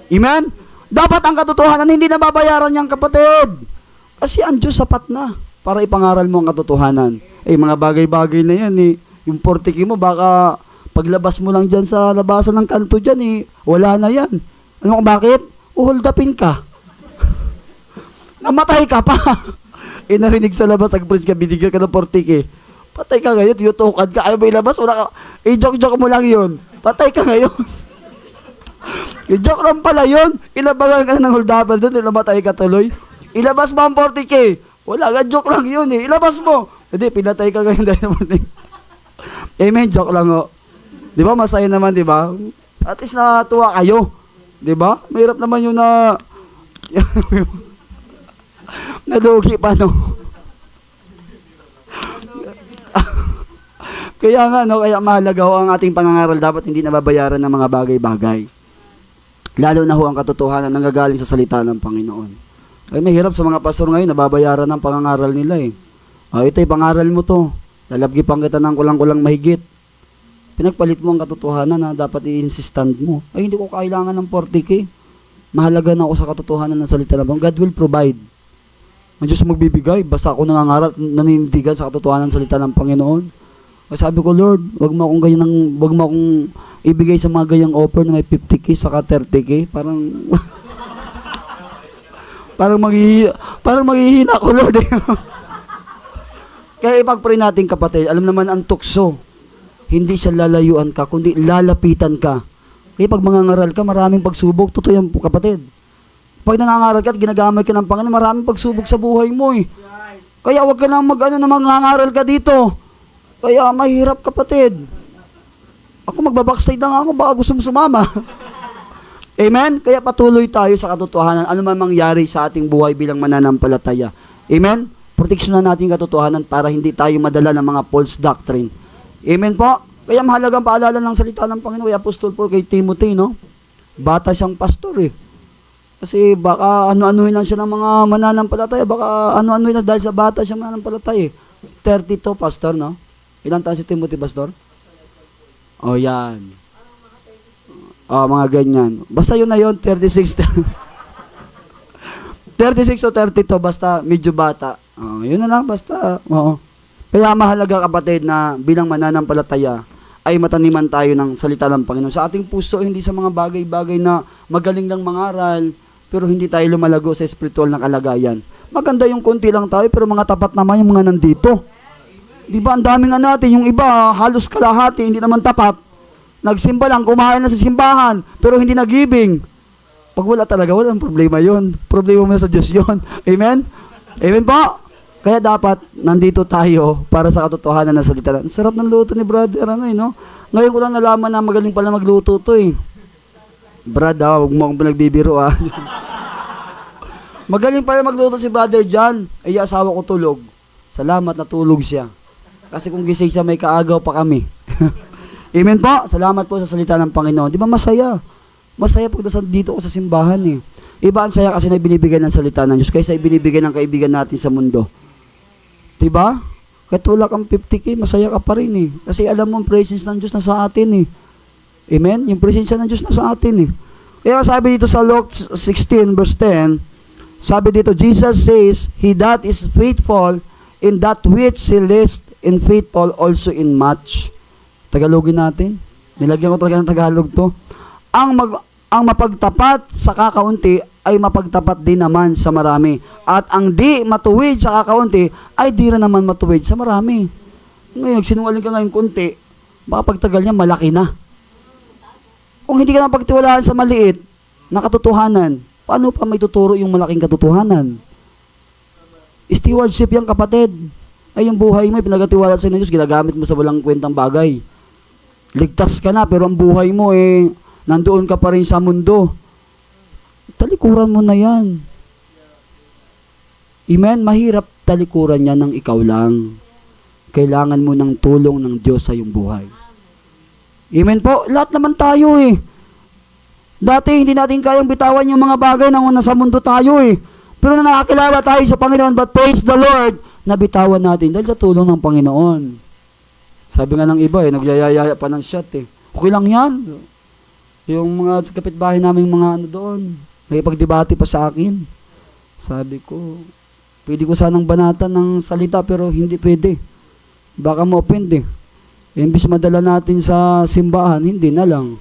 Amen? Dapat ang katotohanan hindi nababayaran niyang kapatid. Kasi ang Diyos sapat na para ipangaral mo ang katotohanan. Eh, mga bagay-bagay na yan eh. Yung 40K mo, baka paglabas mo lang dyan sa labasan ng kanto dyan eh, wala na yan. Ano kung bakit? Hold upin ka. Namatay ka pa. Eh, narinig sa labas, nag-preach ka, binigyan ka ng 40K. Patay ka ngayon, yutukan ka. Ayaw mo ilabas, wala ka. Eh, joke-joke mo lang yun. Patay ka ngayon. Yung joke lang pala yun. Ilabagan ka ng hold upper doon, namatay ka tuloy. Ilabas mo ang 40K. Wala ka, joke lang yun eh. Ilabas mo. Hindi, pinatay ka ngayon dahil naman eh. Amen, joke lang o. Di ba, masaya naman, di ba? At least natuwa kayo. Di ba? Mahirap naman yun na nalugi pa, no? Kaya nga, no? Kaya mahalaga ho ang ating pangangaral. Dapat hindi nababayaran ng mga bagay-bagay. Lalo na ho ang katotohanan na nanggagaling sa salita ng Panginoon. Ay, mahirap sa mga pastor ngayon, nababayaran ng pangangaral nila eh. Ito, pangaral mo to. Lalabgipan kita ng kulang-kulang mahigit. Pinagpalit mo ang katotohanan na dapat i-insistant mo. Ay, hindi ko kailangan ng 40K. Mahalaga na ako sa katotohanan ng salita ng Panginoon. God will provide. Ang Diyos magbibigay, basta ako nangangarap, nanindigan sa katotohanan ng salita ng Panginoon. Kaya sabi ko, Lord, wag mo akong ibigay sa mga ganyang offer na may 50K saka 30K. Parang, parang maghihina ko, Lord. Kaya ipag-pray natin, kapatid, alam naman ang tukso, hindi siya lalayuan ka, kundi lalapitan ka. Kaya pag mangangaral ka, maraming pagsubok. Totoo yan, kapatid. Pag nangangaral ka at ginagamit ka ng Panginoon, maraming pagsubok sa buhay mo eh. Kaya wag ka na mangangaral ka dito. Kaya mahirap, kapatid. Ako magbabackslide na nga ako, baka gusto mo sumama. Amen? Kaya patuloy tayo sa katotohanan, ano man mangyari sa ating buhay bilang mananampalataya. Amen? Proteksyonan natin katotohanan para hindi tayo madala ng mga false doctrine. Amen po? Kaya mahalagang paalala ng salita ng Panginoon, kay Apostol Paul, kay Timothy, no? Bata siyang pastor eh. Kasi baka ano-anuhin lang siya ng mga mananampalataya, baka ano-anuhin lang dahil sa bata siyang mananampalataya eh. 32, pastor, no? Ilang taon si Timothy, pastor? O, yan. O, mga ganyan. Basta yun na yun, 36. 36 o 32, basta medyo bata. O, yun na lang, basta. Oo. Kaya mahalaga, kapatid, na bilang mananampalataya, ay mataniman tayo ng salita ng Panginoon. Sa ating puso, hindi sa mga bagay-bagay na magaling lang mangaral, pero hindi tayo lumalago sa espiritual na kalagayan. Maganda yung konti lang tayo, pero mga tapat naman yung mga nandito. Di ba, ang daming natin, yung iba, halos kalahati, hindi naman tapat. Nagsimba lang, kumain na sa simbahan, pero hindi nag-giving. Pag wala talaga, walang problema yun. Problema mo na sa Diyos yun. Amen? Amen po? Kaya dapat, nandito tayo para sa katotohanan ng salita. Ang sarap ng luto ni brother, no? Ngayon ko lang nalaman na magaling pala magluto to eh. Brad, huwag mo akong pinagbibiro, Magaling pala magluto si brother John. Ay, asawa ko tulog. Salamat, natulog siya. Kasi kung gising siya, may kaagaw pa kami. Amen po? Salamat po sa salita ng Panginoon. Di ba masaya? Masaya pag dito ko sa simbahan eh. Iba ang saya kasi na binibigay ng salita ng Diyos kaysa ibinibigay ng kaibigan natin sa mundo. Diba? Kahit wala kang 50K, masaya ka pa rin eh. Kasi alam mo ang presence ng Diyos na sa atin eh. Amen? Yung presence ng Diyos na sa atin eh. Kaya sabi dito sa Luke 16 verse 10, sabi dito, Jesus says, He that is faithful in that which he least and faithful also in much. Tagalogin natin. Nilagyan ko talaga ng Tagalog to. Ang mapagtapat sa kakaunti ay mapagtapat din naman sa marami. At ang di matuwid sa kakaunti ay di rin naman matuwid sa marami. Ngayon, sinungaling ka ngayon kunti, baka pagtagal niya malaki na. Kung hindi ka na pagtiwalaan sa maliit na katotohanan, paano pa may tuturo yung malaking katotohanan? Stewardship yan, kapatid. Ay, yung buhay mo, pinagatiwala sa Diyos, ginagamit mo sa walang kwentang bagay. Ligtas ka na, pero ang buhay mo nandoon ka pa rin sa mundo. Talikuran mo na yan. Amen? Mahirap talikuran yan ng ikaw lang. Kailangan mo ng tulong ng Diyos sa iyong buhay. Amen po? Lahat naman tayo eh. Dati hindi natin kayang bitawan yung mga bagay na nasa mundo tayo eh. Pero na nakakilala tayo sa Panginoon, but praise the Lord, nabitawan natin dahil sa tulong ng Panginoon. Sabi nga ng iba nagyayaya pa ng shot eh. Okay lang yan. Yung mga kapitbahay namin mga doon, nakipagdebate pa sa akin. Sabi ko, pwede ko sanang banatan ng salita pero hindi pwede. Baka ma-offend eh. Imbis madala natin sa simbahan, hindi na lang.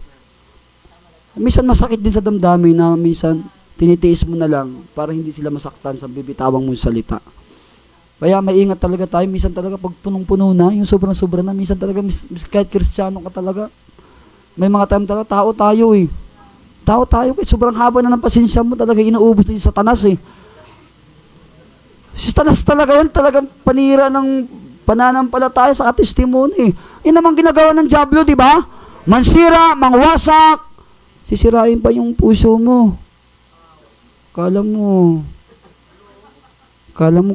Minsan masakit din sa damdamin na minsan tinitiis mo na lang para hindi sila masaktan sa bibitawang mong salita. Kaya maingat talaga tayo. Minsan talaga pag punong-puno na, yung sobrang-sobra na, minsan talaga kahit Kristiyano ka talaga, may mga time talaga, tao tayo eh. Tao tayo, kahit sobrang haba na ng pasensya mo, talaga inuubos din sa Satanas eh. Si Satanas talaga yan, talagang panira ng pananampalataya sa testimony eh. Yun naman ginagawa ng Diablo, di ba? Mansira, mangwasak, sisirain pa yung puso mo. Kala mo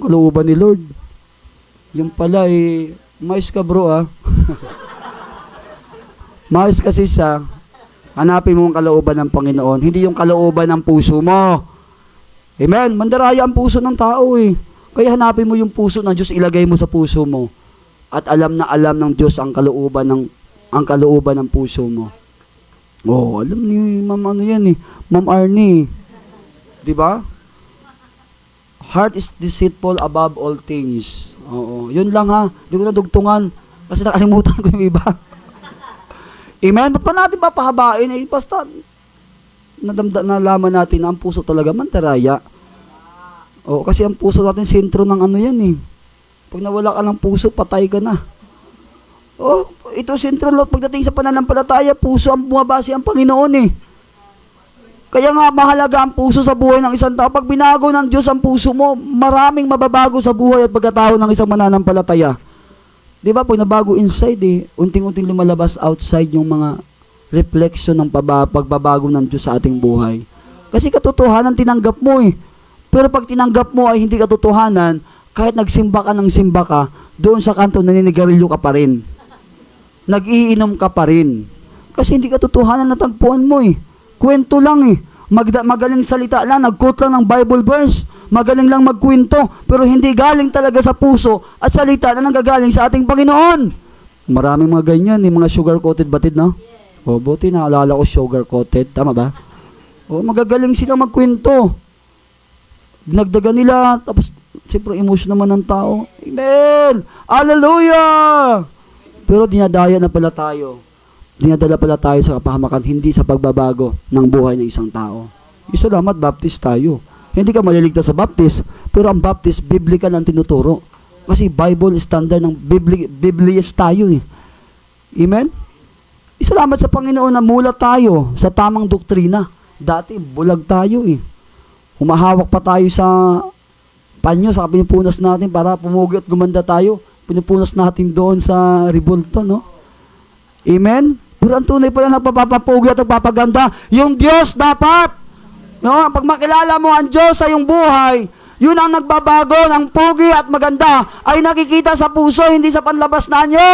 kalooban ni Lord. Yung pala mais ka bro mais kasi hanapin mo ang kalooban ng Panginoon, hindi yung kalooban ng puso mo. Amen? Mandaraya ang puso ng tao eh. Kaya hanapin mo yung puso ng Diyos, ilagay mo sa puso mo. At alam na alam ng Diyos ang kalooban ng puso mo. Oh, alam ni Ma'am Ma'am Arnie. 'Di ba? Heart is deceitful above all things. Oo. Yun lang ha. Hindi ko na dugtungan. Kasi nakalimutan ko yung iba. Amen? Ba't pa natin papahabain? Basta nalaman natin na ang puso talaga mantaraya. Oo, kasi ang puso natin sentro ng ano yan eh. Pag nawala ka ng puso, patay ka na. Oh, ito sentro lang pagdating sa pananampalataya, puso ang bumabase ang Panginoon eh. Kaya nga mahalaga ang puso sa buhay ng isang tao. Pag binago ng Diyos ang puso mo, maraming mababago sa buhay at pagkatao ng isang mananampalataya. Di ba? Pag nabago inside unting-unting lumalabas outside yung mga reflection ng pagbabago ng Diyos sa ating buhay. Kasi katotohanan tinanggap mo eh. Pero pag tinanggap mo ay hindi katotohanan, kahit nagsimba ka ng simba ka, doon sa kanto naninigarilyo ka pa rin. Nag-iinom ka pa rin. Kasi hindi katotohanan natagpuan mo eh. Kwento lang eh. Magaling salita lang, nag-quote lang ng Bible verse. Magaling lang magkwento, pero hindi galing talaga sa puso at salita na nanggagaling sa ating Panginoon. Maraming mga ganyan, mga sugar-coated batid, no? O, buti naalala ko sugar-coated. Tama ba? O, magagaling sila magkwento. Dinagdagan nila, tapos, siyempre, emotion naman ng tao. Amen! Hallelujah! Pero dinadaya na pala tayo. Dinadala pala tayo sa kapahamakan, hindi sa pagbabago ng buhay ng isang tao. Salamat, baptist tayo. Hindi ka maliligtas sa baptist, pero ang baptist, biblical ang tinuturo. Kasi Bible standard ng Biblias tayo eh. Amen? Salamat sa Panginoon na mula tayo sa tamang doktrina. Dati, bulag tayo eh. Humahawak pa tayo sa panyo, sa pinupunas natin para pumugi at gumanda tayo. Pinupunas natin doon sa Rivolto, no? Amen? Pero ang tunay pala na papapugi at papaganda, yung Diyos dapat. No? Pag makilala mo ang Diyos sa iyong buhay, yun ang nagbabago ng pugi at maganda ay nakikita sa puso, hindi sa panlabas na anyo.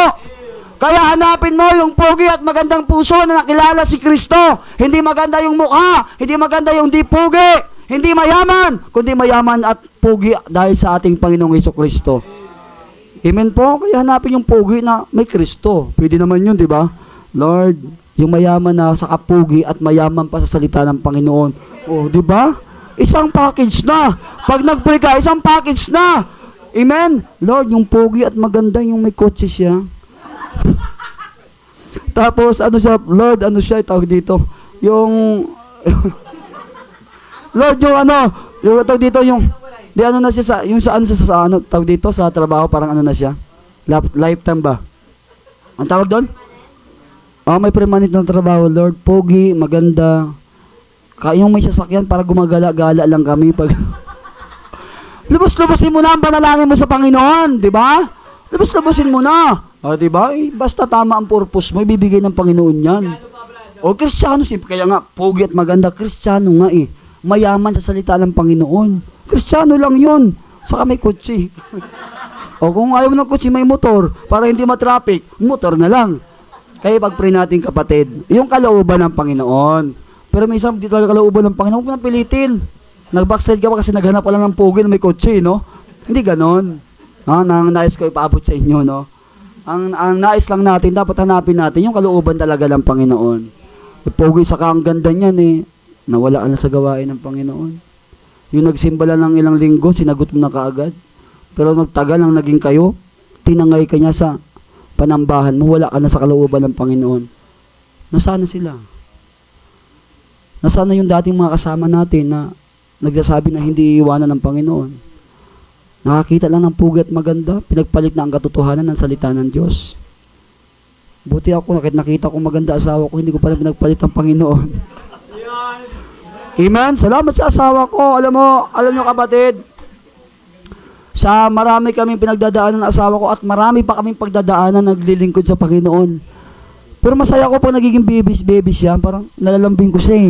Kaya hanapin mo yung pugi at magandang puso na nakilala si Kristo. Hindi maganda yung mukha, hindi maganda yung di pugi, hindi mayaman, kundi mayaman at pugi dahil sa ating Panginoong Hesukristo. Amen po? Kaya hanapin yung pugi na may Kristo. Pwede naman yun, di ba? Lord, yung mayaman na sa kapugi at mayaman pa sa salita ng Panginoon. Oh, di ba? Isang package na. Pag nag-pray ka, isang package na. Amen? Lord, yung pugi at maganda yung may kotse siya. Tapos, ano siya, Lord, ano siya, tawag dito, yung, Lord, yung ano, yung tawag dito, yung, di ano na siya sa, yung sa ano, tawag dito, sa trabaho, parang ano na siya, lifetime ba? Ang tawag doon? Oh, may permanent na trabaho, Lord, pogi, maganda, yung may sasakyan para gumagala-gala lang kami pag, lubos-lubosin mo na ang panalangin mo sa Panginoon, di ba? Lubos-lubosin mo na. O, di ba? Basta tama ang purpose mo, ibibigay ng Panginoon yan. O, Kristiyano, kaya nga, pogi at maganda, Kristiyano nga eh. Mayaman sa salita ng Panginoon. Kristiyano lang yun. Saka may kutsi. O, kung ayaw mo ng kutsi, may motor. Para hindi matraffic, motor na lang. Kaya pag-pray natin, kapatid, yung kalooban ng Panginoon. Pero may isang di talaga kalooban ng Panginoon, huwag mo nang pilitin. Nag-backslide ka pa kasi naghanap pa lang ng pogi na may kutsi, no? Hindi ganon. Nang nais ko ipaabot sa inyo, no? Ang nais lang natin, dapat hanapin natin yung kalooban talaga ng Panginoon. Pogi saka ang ganda niyan eh, nawala ka na sa gawain ng Panginoon. Yung nagsimbala ng ilang linggo, sinagot mo na kaagad. Pero nagtagal ang naging kayo, tinangay ka niya sa panambahan mo, wala ka na sa kalooban ng Panginoon. Nasaan na sila? Nasaan na yung dating mga kasama natin na nagsasabi na hindi iiwanan ng Panginoon? Nakakita lang ng pugi at maganda, pinagpalit na ang katotohanan ng salita ng Diyos. Buti ako, nakita ko maganda asawa ko, hindi ko pa rin pinagpalit ang Panginoon. Amen? Salamat sa asawa ko. Alam nyo kapatid, sa marami kaming pinagdadaanan ng asawa ko at marami pa kaming pagdadaanan naglilingkod sa Panginoon. Pero masaya ko pag nagiging baby siya, parang nalalambing ko siya eh.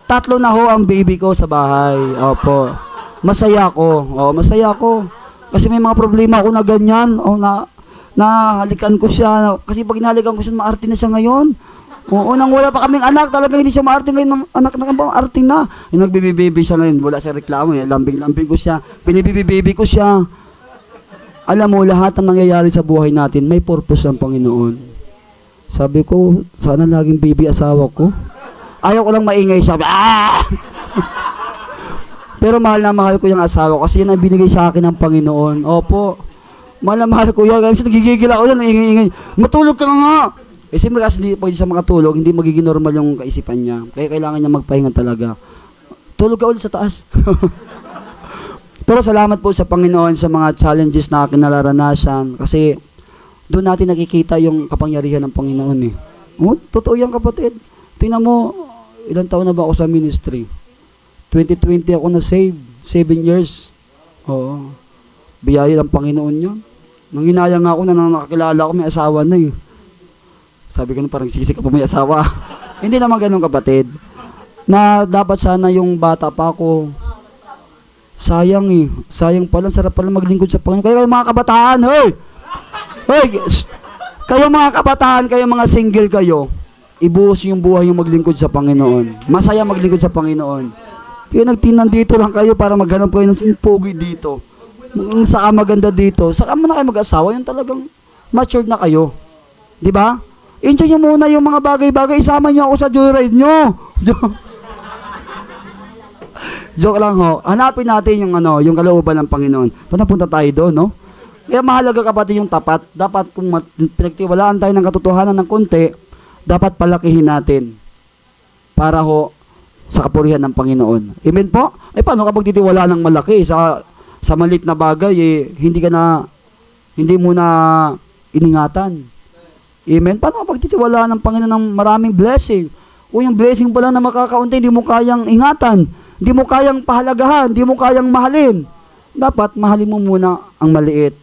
3 na ho ang baby ko sa bahay. Opo. Masaya ko. Kasi may mga problema ako na ganyan. Halikan ko siya. Kasi pag hinalikan ko siya, maarte na siya ngayon. Nang wala pa kaming anak, talagang hindi siya maarte ngayon. Anak na maarte na. Yung nagbibibaby siya ngayon, wala siya reklamo. Lambing-lambing ko siya. Pinibibibaby ko siya. Alam mo, lahat ng nangyayari sa buhay natin, may purpose ang Panginoon. Sabi ko, sana laging baby asawa ko. Ayaw ko lang maingay. Sabi, Pero mahal na mahal ko yung asawa ko kasi yan ang binigay sa akin ng Panginoon. Opo. Mahal na mahal ko yan. Kasi nagigigil ako yan, ingay-ingay. Matulog ka nga! Eh siyempre kasi hindi pwede siya makatulog, hindi magiging normal yung kaisipan niya. Kaya kailangan niya magpahinga talaga. Tulog ka ulit sa taas. Pero salamat po sa Panginoon sa mga challenges na akin nararanasan. Kasi doon natin nakikita yung kapangyarihan ng Panginoon eh. Oh, totoo yan kapatid. Tingnan mo, ilang taon na ba ako sa ministry? 2020 ako na-save. 7 years. Oo. Biyaya ng Panginoon yun. Nang hinayang ako na nang nakakilala ko, may asawa na eh. Sabi ko na parang sisi ka pa may asawa. Hindi naman ganun kapatid. Na dapat sana yung bata pa ako. Sayang eh. Sayang pala. Sarap pala maglingkod sa Panginoon. Kayo mga kabataan, hoy! Hoy! Kayo mga kabataan, kayo mga single kayo. Ibuhos yung buhay yung maglingkod sa Panginoon. Masaya maglingkod sa Panginoon. Kaya nagtinan dito lang kayo para maghanap kayo ng pogi dito. Saka maganda dito. Saka mo na kayo mag-asawa, yung talagang matured na kayo. Di ba? Enjoy nyo muna yung mga bagay-bagay. Isama nyo ako sa joyride nyo. Joke lang ho. Hanapin natin yung yung kalooban ng Panginoon. Punta tayo doon, no? Kaya mahalaga kapatid yung tapat. Dapat kung pinagtiwalaan tayo ng katotohanan ng konti, dapat palakihin natin. Para ho, sa kapurihan ng Panginoon. Amen po? Eh paano kapag titiwala ng malaki sa malit na bagay, hindi mo na iningatan. Amen? Paano kapag titiwala ng Panginoon ng maraming blessing? O yung blessing pala na makakaunti, hindi mo kayang ingatan, hindi mo kayang pahalagahan, hindi mo kayang mahalin. Dapat mahalin mo muna ang maliit.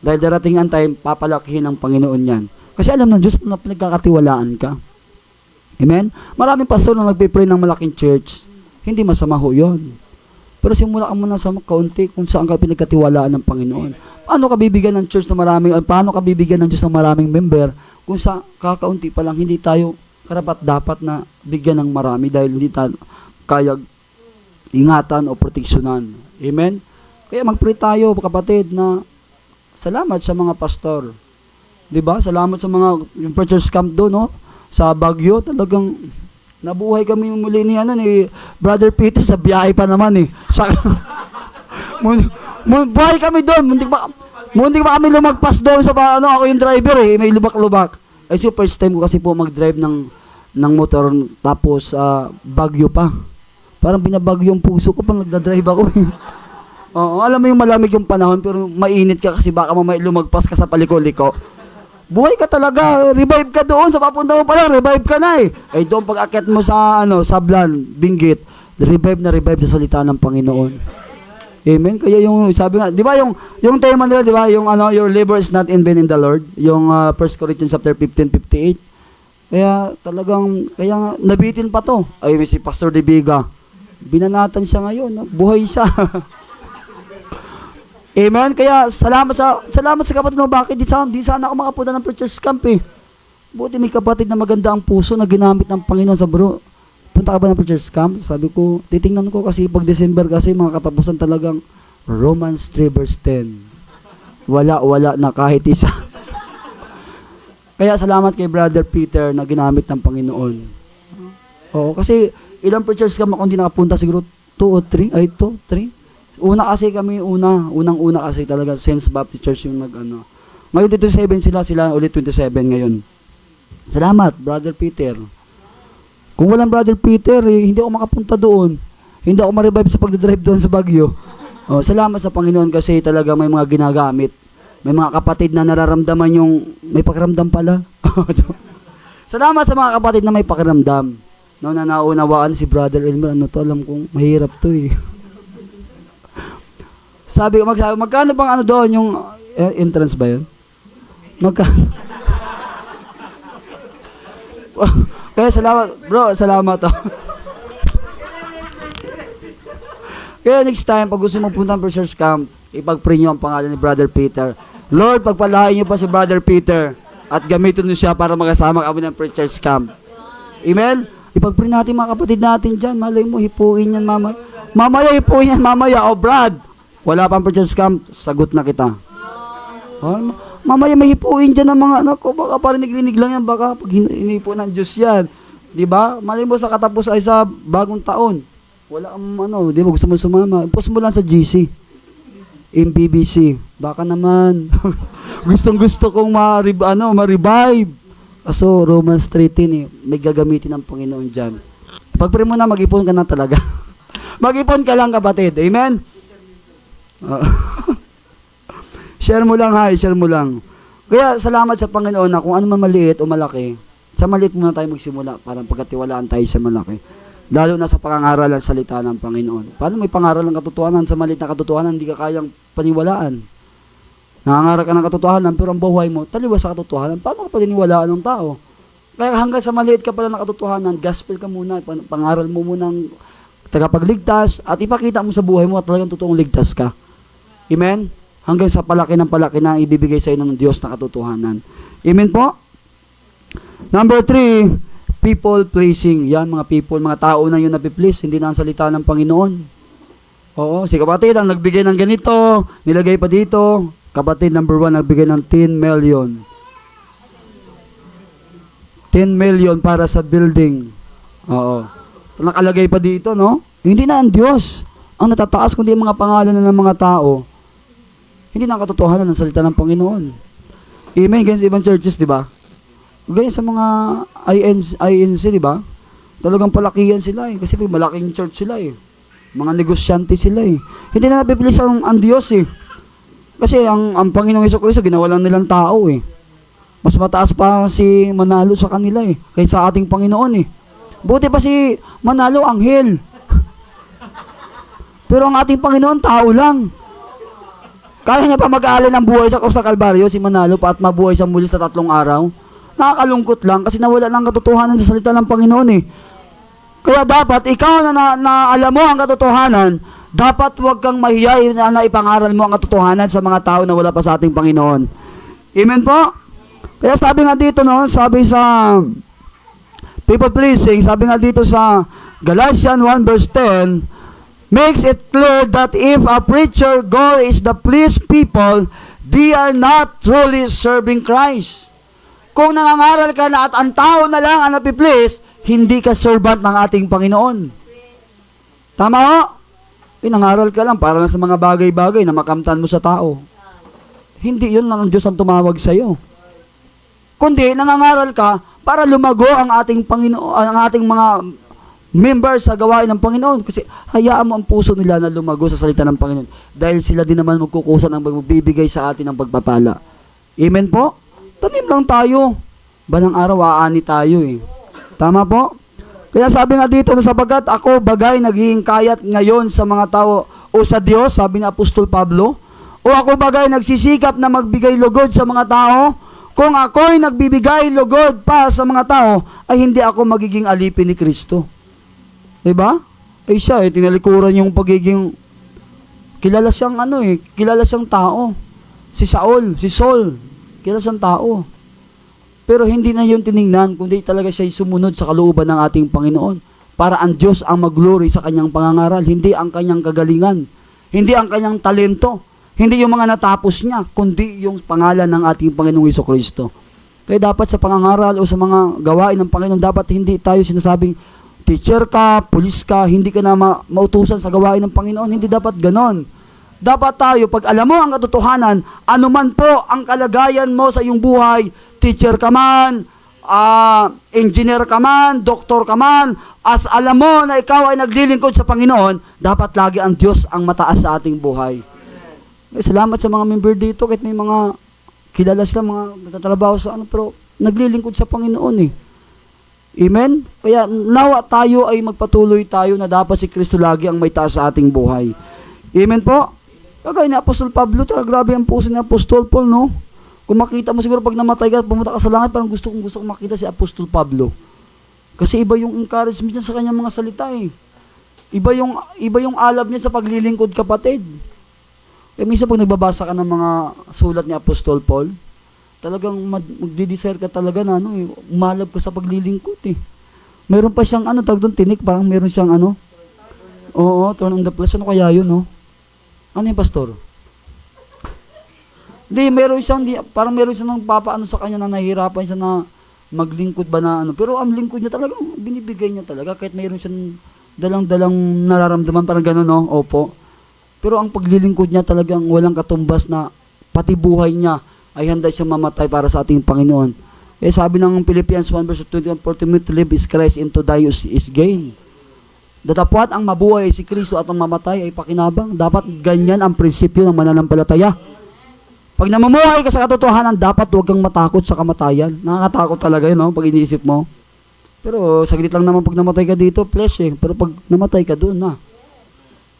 Dahil darating ang time, papalakihin ng Panginoon yan. Kasi alam ng Diyos na pinagkakatiwalaan ka. Amen? Maraming pastor na nagpipray ng malaking church. Hindi masama ho yun. Pero simula ka muna sa kaunti kung saan ka pinagkatiwalaan ng Panginoon. Paano ka bibigyan ng church na paano ka bibigyan ng Diyos ng maraming member kung sa kakaunti pa lang hindi tayo karapat dapat na bigyan ng marami dahil hindi tayo kaya ingatan o proteksyonan. Amen? Kaya magpray tayo kapatid na salamat sa mga pastor. 'Di ba? Salamat sa mga yung church camp doon, no? Sa Baguio, talagang nabuhay kami muli ni Brother Peter sa biyahe pa naman eh. Buhay kami doon. Muntik pa kami lumagpas doon sa ako yung driver eh, may lubak-lubak. Ay first time ko kasi po mag-drive ng motor tapos Baguio pa. Parang binabagyo yung puso ko pang nagda-drive ako. Oo, alam mo yung malamig yung panahon pero mainit ka kasi baka mamaya lumagpas ka sa paliko-liko. Buhay ka talaga, revive ka doon, sa papunta mo pa lang, revive ka na eh. Ay doon pag akit mo sa Sablan, Benguet, revive sa salita ng Panginoon. Amen. Kaya yung sabi nga, 'di ba yung tema nila, 'di ba? Yung your labor is not in vain in the Lord, yung 1 Corinthians chapter 15:58. Kaya talagang nabitin pa to. Ay si Pastor De Viga. Binanatan siya ngayon, no? Buhay siya. Amen. Kaya salamat sa kapatid mo. Bakit di sana ako makapunta ng preachers camp eh. Buti may kapatid na maganda ang puso na ginamit ng Panginoon. Sabi bro, punta ka ba ng preachers camp? Sabi ko, titingnan ko kasi pag December kasi mga katapusan talagang Romans 3 verse 10. Wala na kahit isa. Kaya salamat kay Brother Peter na ginamit ng Panginoon. Oo, kasi ilang preachers camp ako hindi nakapunta, siguro 2 o 3. Una kasi kami, unang-una kasi talaga Saints Baptist Church yung Ngayon 27 sila ulit 27 ngayon. Salamat, Brother Peter. Kung walang Brother Peter, hindi ako makapunta doon. Hindi ako ma-revive sa pagdadrive doon sa Baguio. Oh, salamat sa Panginoon kasi talaga may mga ginagamit. May mga kapatid na nararamdaman yung may pakiramdam pala. Salamat sa mga kapatid na may pakiramdam. No, na naunawaan si Brother Elmer, alam kong mahirap to eh. Magkano bang doon yung entrance ba yun? Magkano? Kaya salamat, bro, salamat to. Kaya next time, pag gusto mo punta ng Preachers Camp, ipag-pray nyo ang pangalan ni Brother Peter. Lord, pagpalain nyo pa si Brother Peter at gamitin nyo siya para makasama kami ng Preachers Camp. Amen? Ipag-pray natin mga kapatid natin dyan. Malay mo, hipuin yan mamaya. Hipuin yan mamaya. O Brad, wala pang Preachers Camp, sagot na kita. Mamaya may hipuin dyan ng mga anak ko. Baka parinig-rinig lang yan. Baka pag hinipo ng Diyos yan. Diba? Malay mo sa katapos ay sa bagong taon. Wala ang ano, di ba gusto mo sumama? Post mo lang sa GC. MBBC. Baka naman. Gustong-gusto kong ma-revive. Kaso, Romans 3:10 may gagamitin ng Panginoon dyan. Pag-pray mo na, mag-ipon ka na talaga. Mag-ipon ka lang, kapatid. Amen? Share mo lang, share mo lang. Kaya, salamat sa Panginoon na kung ano man maliit o malaki, sa maliit muna tayo magsimula para pagkatiwalaan tayo sa malaki. Lalo na sa pangangaral ng salita ng Panginoon. Paano may pangaral ng katotohanan sa maliit na katotohanan, hindi ka kayang paniwalaan? Nangangaral ka ng katotohanan, pero ang buhay mo, taliwas sa katotohanan, paano ka paniniwalaan ng tao? Kaya hanggang sa maliit ka pala ng katotohanan, gospel ka muna, pangaral mo muna ng tagapagligtas, at ipakita mo sa buhay mo at talagang totoong ligtas ka. Amen? Hanggang sa palaki ng palaki na ibibigay sa inyo ng Diyos na katotohanan. Amen po? Number 3, people pleasing. Yan, mga people, mga tao na yun napiplease, hindi na ang salita ng Panginoon. Oo, si kapatid ang nagbigay ng ganito, nilagay pa dito. Kapatid number 1, nagbigay ng 10 million. 10 million para sa building. Oo. Nakalagay pa dito, no? Hindi na ang Diyos ang natataas, kundi ang mga pangalan ng mga tao. Hindi na ang katotohanan ng salita ng Panginoon. Amen. Ganyan sa ibang churches, di ba? Ganyan sa mga INC, di ba? Talagang palakihan sila eh. Kasi malaking church sila eh. Mga negosyante sila eh. Hindi na napipilis ang Diyos eh. Kasi ang Panginoong Jesucristo, ginawa lang nilang tao eh. Mas mataas pa si Manalo sa kanila eh, kaysa ating Panginoon eh. Buti pa si Manalo, anghel. Pero ang ating Panginoon, tao lang. Kaya niya pa mag-aalay ng buhay sa Costa Calvario, si Manalo, pa at mabuhay siya muli sa 3 araw. Nakakalungkot lang kasi nawala ng katotohanan sa salita ng Panginoon eh. Kaya dapat, ikaw na alam mo ang katotohanan, dapat huwag kang mahiyay na ipangaral mo ang katotohanan sa mga tao na wala pa sa ating Panginoon. Amen po? Kaya sabi nga dito, no, sabi sa people pleasing, sabi nga dito sa Galatians 1 verse 10, makes it clear that if a preacher goal is to please people, they are not truly serving Christ. Kung nangangaral ka na at ang tao na lang ang napiplease, hindi ka servant ng ating Panginoon. Tama ho? Nangaral ka lang para lang sa mga bagay-bagay na makamtan mo sa tao. Hindi yun ang Diyos ang tumawag sa iyo. Kundi nangangaral ka para lumago ang ating Panginoon, ang ating mga members sa gawain ng Panginoon. Kasi hayaan mo ang puso nila na lumago sa salita ng Panginoon. Dahil sila din naman magkukusan ang magbibigay sa atin ng pagpapala. Amen po? Tanim lang tayo. Balang araw, aani tayo eh. Tama po? Kaya sabi nga dito, sapagkat ako bagay naghihingkayat ngayon sa mga tao o sa Diyos, sabi ni Apostol Pablo, o ako bagay nagsisikap na magbigay lugod sa mga tao, kung ako'y nagbibigay lugod pa sa mga tao, ay hindi ako magiging alipin ni Kristo. Diba? Ay siya, tinalikuran yung pagiging, kilala siyang kilala siyang tao. Si Saul, kilala siyang tao. Pero hindi na yun tiningnan, kundi talaga siya'y sumunod sa kalooban ng ating Panginoon. Para ang Diyos ang mag-glory sa kanyang pangangaral, hindi ang kanyang kagalingan, hindi ang kanyang talento, hindi yung mga natapos niya, kundi yung pangalan ng ating Panginoong Jesucristo. Kaya dapat sa pangangaral o sa mga gawain ng Panginoon, dapat hindi tayo sinasabing, teacher ka, pulis ka, hindi ka na mautusan sa gawain ng Panginoon. Hindi dapat ganon. Dapat tayo, pag alam mo ang katotohanan, anuman po ang kalagayan mo sa iyong buhay, teacher ka man, engineer ka man, doktor ka man, as alam mo na ikaw ay naglilingkod sa Panginoon, dapat lagi ang Diyos ang mataas sa ating buhay. Salamat sa mga member dito, kahit may mga kilala sila, mga nagtatrabaho sa pero naglilingkod sa Panginoon eh. Amen? Kaya nawa tayo ay magpatuloy tayo na dapat si Kristo lagi ang may taas sa ating buhay. Amen po? Kagaya ni Apostol Pablo, grabe ang puso ni Apostol Paul, no? Kung makita mo siguro pag namatay ka at pumunta ka sa langit, parang gusto kong makita si Apostol Pablo. Kasi iba yung encouragement niya sa kanyang mga salita eh. Iba yung alab niya sa paglilingkod, kapatid. Kaya minsan pag nagbabasa ka ng mga sulat ni Apostol Paul, talagang magdi-desire ka talaga na umalab ka sa paglilingkod eh. Meron pa siyang tawag doon, tinik, parang meron siyang oo, turn on the flesh, kaya yun, no? Ano yung pastor? Parang meron siyang nagpapaano sa kanya na nahihirapan siya na maglingkod ba na pero ang lingkod niya talagang binibigay niya talaga kahit meron siyang dalang-dalang nararamdaman, parang gano'n, no? Opo. Pero ang paglilingkod niya talagang walang katumbas na pati buhay niya ay handa siyang mamatay para sa ating Panginoon. Eh sabi ng Philippians 1 verse 21, for to me to live is Christ and to die is gain. Datapwat ang mabuhay ay si Kristo at ang mamatay ay pakinabang. Dapat ganyan ang prinsipyo ng mananampalataya. Pag namumuhay ka sa katotohanan, dapat huwag kang matakot sa kamatayan. Nakakatakot talaga yun, no? Pag iniisip mo. Pero saglit lang naman pag namatay ka dito, flesh eh. Pero pag namatay ka doon na.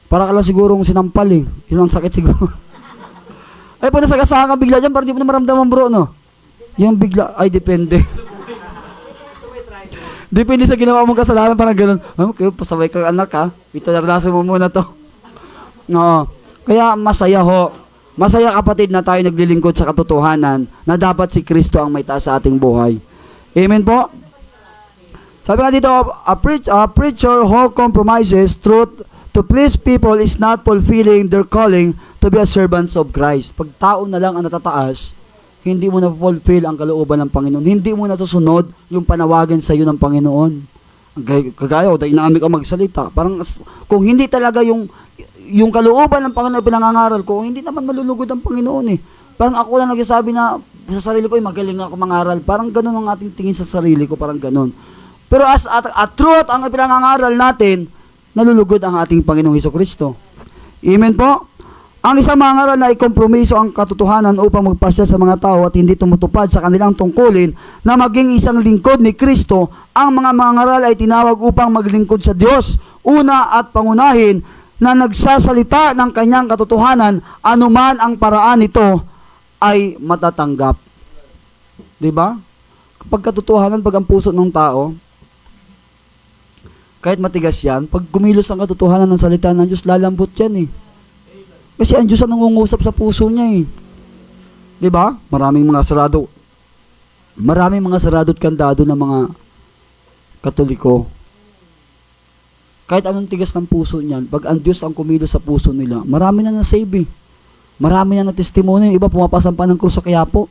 Para ka lang sigurong sinampal eh. Yun ang sakit siguro. Ay, pag nasagasaan ka bigla dyan, parang di mo na maramdaman bro, no? Yung bigla, ay depende. Depende sa ginawa mong kasalanan, parang ganun. Okay, pasaway ka anak ha. Ito, naranasan mo muna to. No. Kaya masaya ho. Masaya kapatid na tayo naglilingkod sa katotohanan na dapat si Kristo ang may taas sa ating buhay. Amen po? Sabi nga dito, a preacher who compromises truth to please people is not fulfilling their calling to be a servants of Christ. Pag tao na lang ang natataas, hindi mo na fulfill ang kalooban ng Panginoon. Hindi mo na susunod yung panawagan sa iyo ng Panginoon. Kagaya o dynamic ang magsalita. Parang kung hindi talaga yung kalooban ng Panginoon pinangangaral ko, hindi naman malulugod ang Panginoon eh. Parang ako lang nagsasabi na sa sarili ko, magaling ako mangaral. Parang ganun ang ating tingin sa sarili ko, parang ganun. Pero as a truth ang pinangangaral natin, nalulugod ang ating Panginoong Hesukristo. Amen po? Ang isang mangaral na ikompromiso ang katotohanan upang magpasya sa mga tao at hindi tumutupad sa kanilang tungkulin na maging isang lingkod ni Kristo, ang mga mangaral ay tinawag upang maglingkod sa Diyos. Una at pangunahin, na nagsasalita ng kanyang katotohanan, anuman ang paraan nito ay matatanggap. 'Di ba? Kapag katotohanan, pag ang puso ng tao, kahit matigas yan, pag kumilos ang katotohanan ng salita ng Diyos, lalambot yan eh. Kasi ang Diyos ang nangungusap sa puso niya eh. 'Di ba? Maraming mga sarado at kandado ng mga Katoliko. Kahit anong tigas ng puso niyan, pag ang Diyos ang kumilos sa puso nila, marami na na-save eh. Marami na na-testimony. Iba, pumapasampa ng krus sa Quiapo.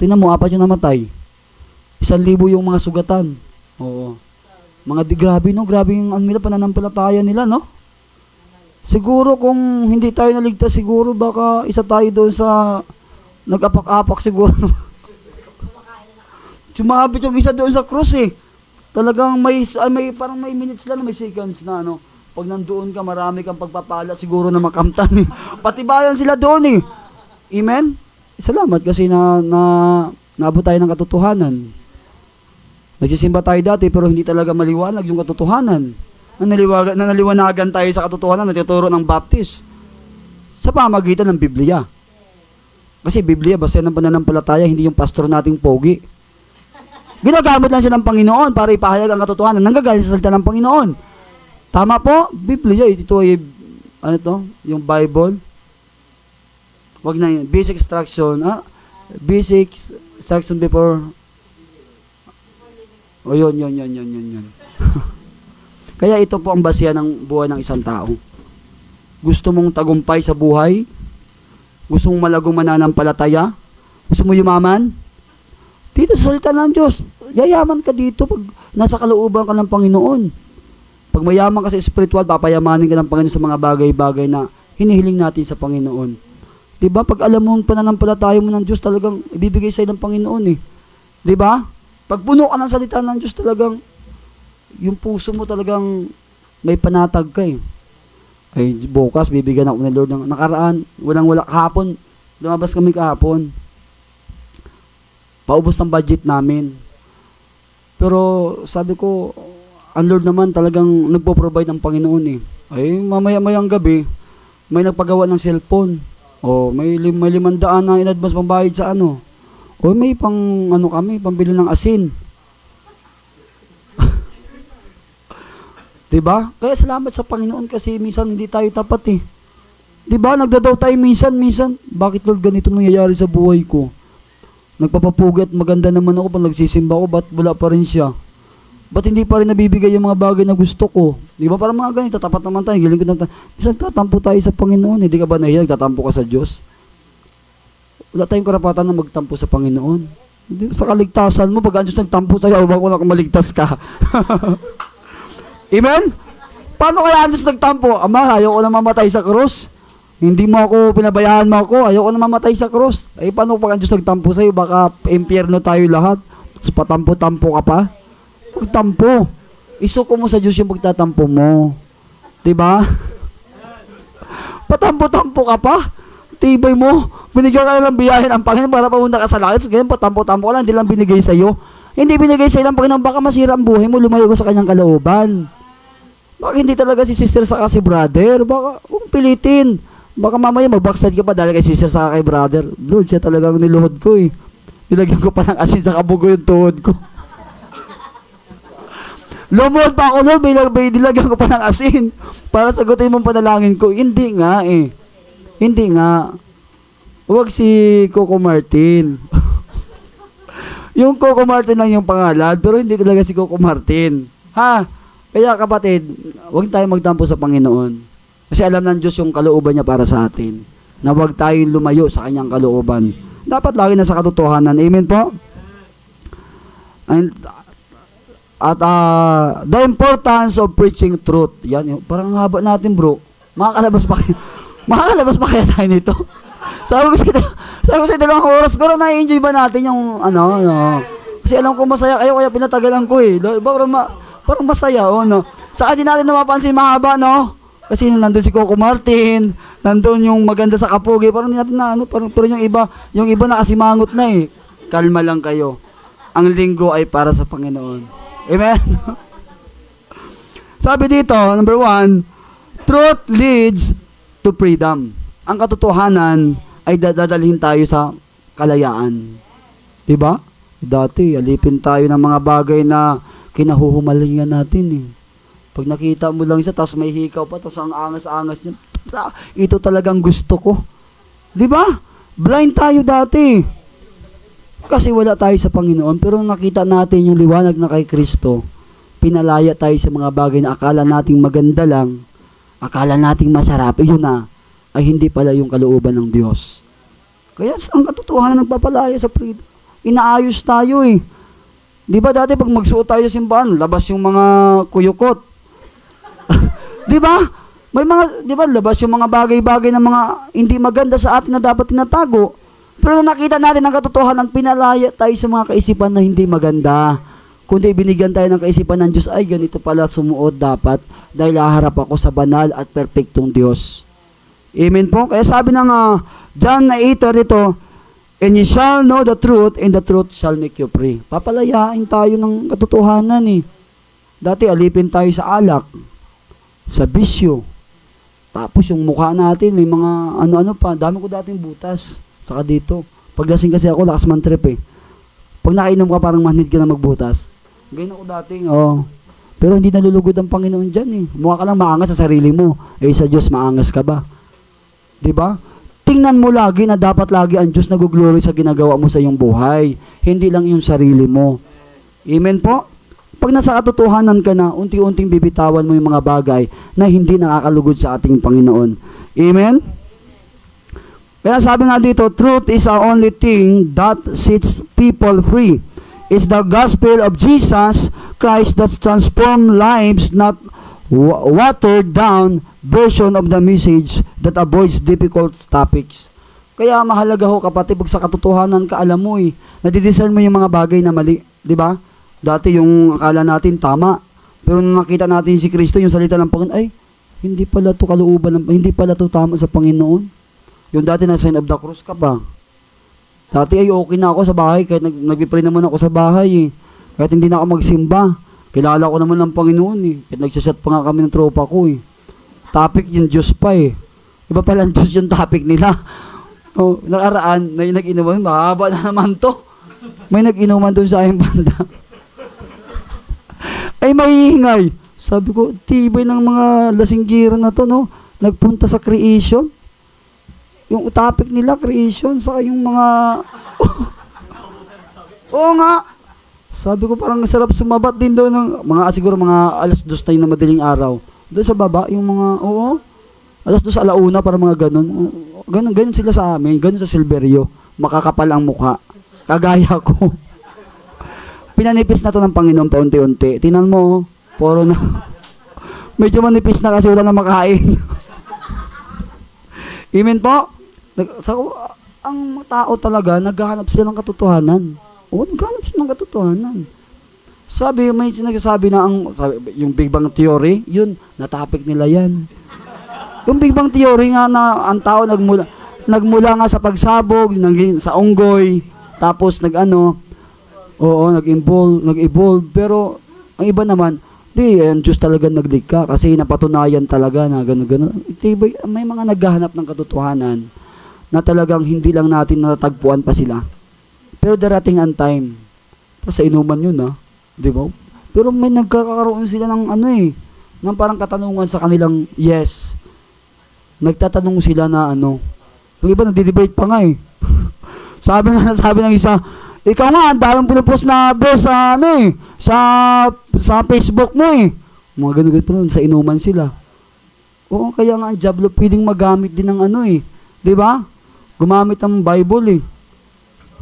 Tingnan mo, 4 yung namatay. 1,000 yung mga sugatan. Oo. Grabe, no? Grabe yung nila, pananampalataya nila, no? Siguro kung hindi tayo naligtas, siguro baka isa tayo doon sa nag-apak-apak siguro. Sumabit yung isa doon sa krus eh. Talagang parang may minutes lang, may seconds na ano. Pag nandoon ka, marami kang pagpapala siguro na makamtan eh. Patibayan sila doon eh. Amen? Salamat kasi naabot tayo ng katotohanan. Nagsisimba tayo dati pero hindi talaga maliwanag yung katotohanan. Naliwanagan tayo sa katotohanan, natuturo ng Baptist. Sa pamagitan ng Biblia. Kasi Biblia, basta ng pananampalataya, hindi yung pastor nating pogi. Ginagamit lang siya ng Panginoon para ipahayag ang katotohanan. Nanggagaling sa salita ng Panginoon. Tama po? Biblia. Ito ay, yung Bible. Wag na yun. Basic instruction. Basic instruction before. O yun. Kaya ito po ang basihan ng buhay ng isang tao. Gusto mong tagumpay sa buhay? Gusto mong malagong mananampalataya? Gusto mo yumaman? Dito sa salita ng Diyos, yayaman ka dito pag nasa kalooban ka ng Panginoon. Pag mayaman ka sa spiritual, papayamanin ka ng Panginoon sa mga bagay-bagay na hinihiling natin sa Panginoon. Diba? Pag alam mo ang pananampalataya mo ng Diyos, talagang ibibigay sa'yo ng Panginoon eh. Diba? Pag puno ka ng salita ng Diyos, talagang yung puso mo talagang may panatag ka eh. Ay, bukas, bibigyan ako ng Lord ng nakaraan. Walang-wala kahapon. Lumabas kami kahapon. Paubos ng budget namin. Pero sabi ko, ang Lord naman talagang nagpo-provide ng Panginoon eh. Ay, mamaya-mayang gabi, may nagpagawa ng cellphone. O, may 500 na in-advance pambayad sa ano. O, may pambili ng asin. Diba? Kaya salamat sa Panginoon kasi minsan hindi tayo tapat eh. Diba? Nagdadaw tayo minsan. Bakit Lord ganito nangyayari sa buhay ko? Nagpapapugat, maganda naman ako pag nagsisimba ko, ba't wala pa rin siya? Ba't hindi pa rin nabibigay yung mga bagay na gusto ko? Di ba parang mga ganito, tapat naman tayo, giling ko naman tayo. Minsan tatampo tayo sa Panginoon, hindi ka ba nahiya, nagtatampo ka sa Diyos? Wala tayong karapatan na magtampo sa Panginoon. Sa kaligtasan mo, pag ang Diyos nagtampo sa'yo, huwag ko na kung maligtas ka. Amen? Paano kaya ang Diyos nagtampo? Ama, ayaw ko na mamatay sa krus. Hindi mo ako, pinabayaan mo ako, ayaw ko na mamatay sa krus. Ay, paano pag ang Diyos nagtampo sa'yo? Baka impyerno tayo lahat. Tapos patampo-tampo ka pa. Pagtampo. Isuko mo sa Diyos yung pagtatampo mo. Diba? Patampo-tampo ka pa. Tibay mo. Binigyan ka lang biyahin ang Panginoon para pumunta ka sa langit. Ganyan, patampo-tampo ka lang. Hindi lang binigay sa'yo. Hindi binigay sa'yo ng Panginoon. Baka masira ang buhay mo. Lumayo ka sa kanyang kalooban. Baka hindi talaga si sister saka si brother. Baka kung pilitin. Baka mamaya mag-backslide ka pa dahil kay sister saka kay brother. Lord, siya talagang niluhod ko eh. Nilagyan ko pa ng asin sa kabugo yung tuhod ko. Lumuhod pa ako, Lord. Nilagyan ko pa ng asin para sagutin mong panalangin ko. Hindi nga eh. Hindi nga. Huwag si Coco Martin. Yung Coco Martin lang yung pangalan, pero hindi talaga si Coco Martin. Ha? Kaya kapatid, huwag tayong magtampo sa Panginoon. Kasi alam ng Diyos yung kalooban niya para sa atin. Na huwag tayong lumayo sa kanyang kalooban. Dapat lagi na sa katotohanan. Amen po? The importance of preaching truth. Yan, parang haba natin bro. Makakalabas pa kaya tayo nito? Sabi ko sa dalawang oras, pero na-enjoy ba natin yung ano. Kasi alam ko masaya kayo, kaya pinatagalan ko eh. Parang masaya, no? Saka din natin napapansin mahaba, no? Kasi nandun si Coco Martin, nandun yung maganda sa Kapugi, parang hindi natin na, pero yung iba nakasimangot na eh. Kalma lang kayo. Ang linggo ay para sa Panginoon. Amen? Sabi dito, number 1, truth leads to freedom. Ang katotohanan ay dadalhin tayo sa kalayaan. Diba? Dati, alipin tayo ng mga bagay na kinahuhumalingan natin eh. Pag nakita mo lang siya, tapos may hikaw pa, tapos ang angas-angas niya, ito talagang gusto ko. Diba? Blind tayo dati. Kasi wala tayo sa Panginoon, pero nung nakita natin yung liwanag na kay Kristo, pinalaya tayo sa mga bagay na akala nating maganda lang, akala nating masarap, yun na, ay hindi pala yung kalooban ng Diyos. Kaya ang katotohanan nagpapalaya sa freedom. Inaayos tayo eh. Di ba dati pag magsuot tayo sa simbahan, labas yung mga kuyukot. Di ba? May mga, di ba, labas yung mga bagay-bagay na mga hindi maganda sa atin na dapat tinatago. Pero nung nakita natin ang katotohanan, pinalaya tayo sa mga kaisipan na hindi maganda. Kundi binigyan tayo ng kaisipan ng Diyos, ay ganito pala sumuot dapat dahil haharap ako sa banal at perpektong Diyos. Amen po? Kaya sabi ng John 8 dito, and you shall know the truth, and the truth shall make you free. Papalayain tayo ng katotohanan eh. Dati alipin tayo sa alak, sa bisyo. Tapos yung mukha natin, may mga ano-ano pa. Dami ko dating butas. Saka dito. Paglasing kasi ako, lakas man trip eh. Pag nakainom ka, parang manhid ka na magbutas. Ganyan ako dating, Pero hindi nalulugod ang Panginoon dyan eh. Mukha ka lang maangas sa sarili mo. Eh sa Diyos, maangas ka ba? Diba? Tingnan mo lagi na dapat lagi ang Diyos nag-glory sa ginagawa mo sa iyong buhay. Hindi lang yung sarili mo. Amen po? Pag nasa katotohanan ka na, unti-unting bibitawan mo yung mga bagay na hindi nakakalugod sa ating Panginoon. Amen? Kaya sabi nga dito, truth is the only thing that sets people free. It's the gospel of Jesus Christ that transforms lives, not watered down version of the message that avoids difficult topics. Kaya mahalaga ho kapatid, pag sa katotohanan ka, alam mo nadidiscern mo yung mga bagay na mali, di ba? Dati yung akala natin tama, pero nung nakita natin si Kristo, yung salita ng Panginoon, ay, hindi pala to kalooban, hindi pala to tama sa Panginoon. Yung dati na sign of the cross ka pa. Dati ay okay na ako sa bahay, kahit nag-pray naman ako sa bahay eh. Kahit hindi na ako magsimba. Kilala ko naman ng Panginoon eh. Kahit nagsasat pa nga kami ng tropa ko eh. Topic yung Diyos pa eh. Iba pala ang Diyos yung topic nila. Nakaraan, na yung nag-inuman, mahaba na naman to. May nag-inuman doon sa aking banda. Ay mahihingay. Sabi ko, tibay ng mga lasinggira na to, no? Nagpunta sa creation. Yung topic nila, creation, saka yung mga... Oo nga. Sabi ko, parang sarap sumabat din doon ng siguro mga alas 2 na madaling araw. Doon sa baba, yung mga, alas 2 alauna, para mga ganun. Ganun sila sa amin, ganun sa Silverio. Makakapal ang mukha. Kagaya ko. Pinanipis na to ng Panginoon paunti-unti. Tingnan mo, Medyo manipis na kasi wala na makain. Amen po? Ang mga tao talaga, naghahanap sila ng katotohanan. Oo, naghahanap sila ng katotohanan. May sinasabi na yung Big Bang Theory, yun, natapik nila yan. Yung Big Bang Theory nga na ang tao nagmula nga sa pagsabog, sa unggoy, tapos nag-evolve, pero ang iba naman, ang Diyos talaga naglikha kasi napatunayan talaga na gano'n. May mga naghahanap ng katotohanan na talagang hindi lang natin natatagpuan pa sila. Pero darating ang time, sa inuman yun di ba? Pero may nagkakaroon sila ng ng parang katanungan sa kanilang yes. Nagtatanong sila na yung iba nagde-debate pa nga sabi ng isa, ikaw nga, ang daming pinupost na verse sa Facebook mo Mga ganun pa nun, sa inuman sila. Oo, kaya nga ang Diablo pwedeng magamit din ng di ba? Gumamit ng Bible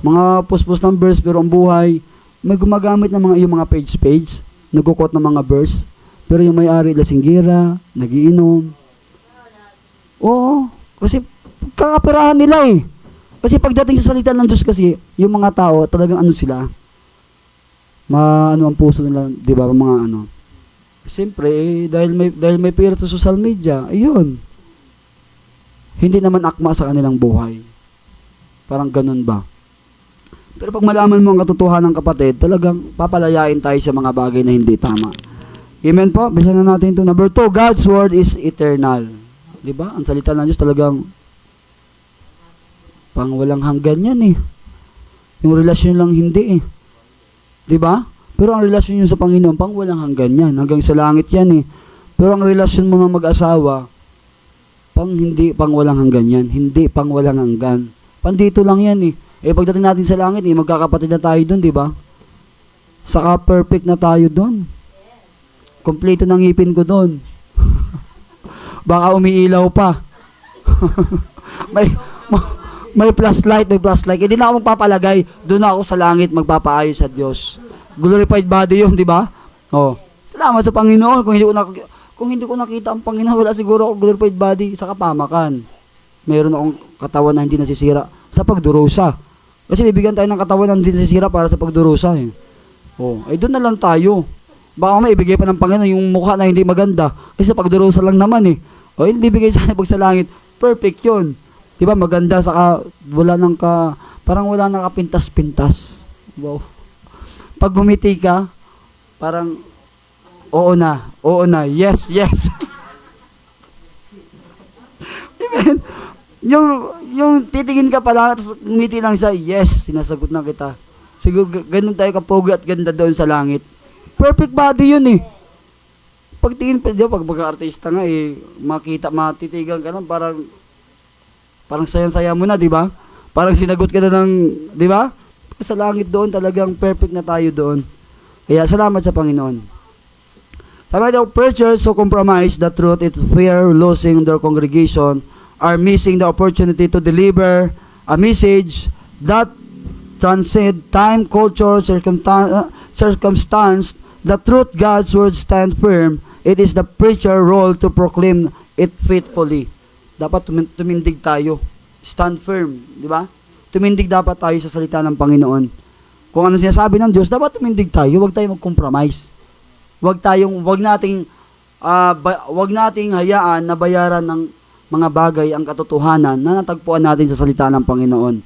Mga post ng verse, pero ang buhay, may gumagamit ng yung mga page, nagkukot ng mga verse, pero yung may-ari lasinggira, nagiinom. Oo, kasi kakapirahan nila Kasi pagdating sa salita ng Diyos kasi, yung mga tao, talagang sila, ang puso nila, di ba, mga Siyempre, dahil may pera sa social media, ayun. Hindi naman akma sa kanilang buhay. Parang ganun ba? Pero pag malaman mo ang katotohanan ng kapatid, talagang papalayain tayo sa mga bagay na hindi tama. Amen po? Bisa na natin ito. Number 2, God's Word is eternal. Di ba? Ang salita ng Diyos talagang pang walang hanggan yan Yung relasyon lang hindi Di ba? Pero ang relasyon yun sa Panginoon, pang walang hanggan yan. Hanggang sa langit yan Pero ang relasyon mo ng mag-asawa, pang walang hanggan yan. Hindi pang walang hanggan. Pandito lang yan pagdating natin sa langit magkakapatid na tayo doon, di ba? Saka perfect na tayo doon. Kompleto ng ngipin ko doon. Baka umiilaw pa. may flashlight. Hindi na ako magpapalagay. Doon ako sa langit magpapaayos sa Diyos. Glorified body yun, di ba? Salamat sa Panginoon. Kung hindi ko nakita ang Panginoon, wala siguro ako glorified body sa kapamakan. Meron akong katawan na hindi nasisira sa pagdurusa. Kasi bibigyan tayo ng katawan na hindi nasisira para sa pagdurusa doon na lang tayo. Baka may ibigay pa ng Panginoon yung mukha na hindi maganda. Kasi sa pagdurusa lang naman yung bibigay sa pag sa langit, perfect yun. Diba, maganda, saka parang wala nang kapintas-pintas. Wow. Pag gumiti ka, parang, oo na, yes. Amen. Yung titingin ka pala, tapos ngumiti lang siya, yes, sinasagot na kita. Siguro, ganun tayo kapogi at ganda doon sa langit. Perfect body yun Pagtingin pa, di ba, pag mag-artista nga matitigan ka na, parang sayang-saya mo na, di ba? Parang sinagot ka na di ba? Sa langit doon, talagang perfect na tayo doon. Kaya salamat sa Panginoon. Sabi daw, preachers who compromise the truth, it's fear losing their congregation, are missing the opportunity to deliver a message that transcend time, culture, circumstance. The truth, God's word stand firm. It is the preacher role to proclaim it faithfully. Dapat tumindig tayo. Stand firm, di ba? Tumindig dapat tayo sa salita ng Panginoon. Kung ano sinasabi ng Diyos, dapat tumindig tayo. Huwag tayong mag-compromise. Huwag nating hayaan na bayaran ng mga bagay ang katotohanan na natagpuan natin sa salita ng Panginoon.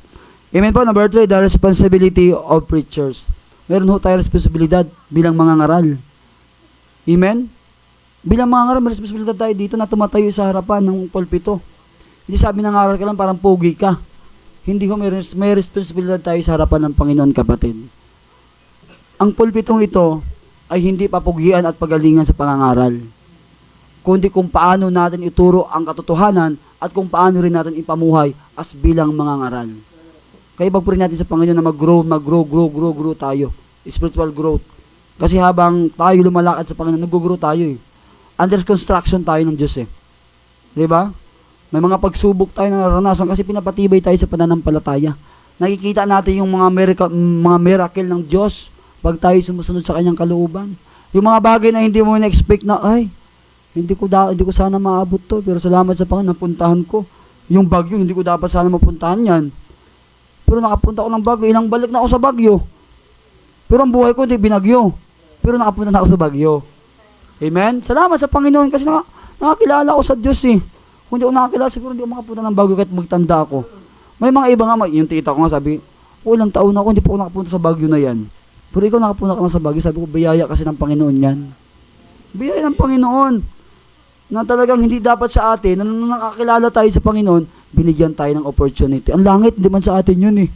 Amen po. Number 3, the responsibility of preachers. Meron tayong responsibilidad bilang mga ngaral. Amen? Bilang mga ngaral, may responsibilidad tayo dito na tumatayo sa harapan ng pulpito. Hindi sabi ng ngaral ka lang parang pogi ka. Hindi ko may responsibilidad tayo sa harapan ng Panginoon, kapatid. Ang pulpitong ito ay hindi papugian at pagalingan sa pangangaral, kundi kung paano natin ituro ang katotohanan at kung paano rin natin ipamuhay as bilang mga ngaral. Kaya pagpuri natin sa Panginoon na mag-grow tayo. Spiritual growth. Kasi habang tayo lumalakad sa Panginoon, nag-grow tayo Under construction tayo ng Diyos Diba? May mga pagsubok tayo na naranasan kasi pinapatibay tayo sa pananampalataya. Nakikita natin yung mga miracle ng Diyos pag tayo sumusunod sa kanyang kalooban. Yung mga bagay na hindi mo na-expect na, hindi ko sana maabot to, pero salamat sa Panginoon, napuntahan ko. Yung Bagyo, hindi ko dapat sana mapuntahan yan. Pero nakapunta ako ng Bagyo, ilang balik na ako sa Bagyo. Pero ang buhay ko hindi binagyo. Pero nakapunta na ako sa Bagyo. Amen? Salamat sa Panginoon kasi nakakilala ako sa Diyos eh. Kung hindi ako nakakilala, siguro hindi ako makapunta ng Bagyo kahit magtanda ako. May mga iba nga, yung tita ko nga sabi, ilang taon na ako, hindi pa ako nakapunta sa Bagyo na yan. Pero ikaw nakapunta ka na sa Bagyo, sabi ko, biyaya kasi ng Panginoon yan. Biyaya ng Panginoon. Na talagang hindi dapat sa atin, na nakakilala tayo sa Panginoon, binigyan tayo ng opportunity. Ang langit, hindi man sa atin yun eh.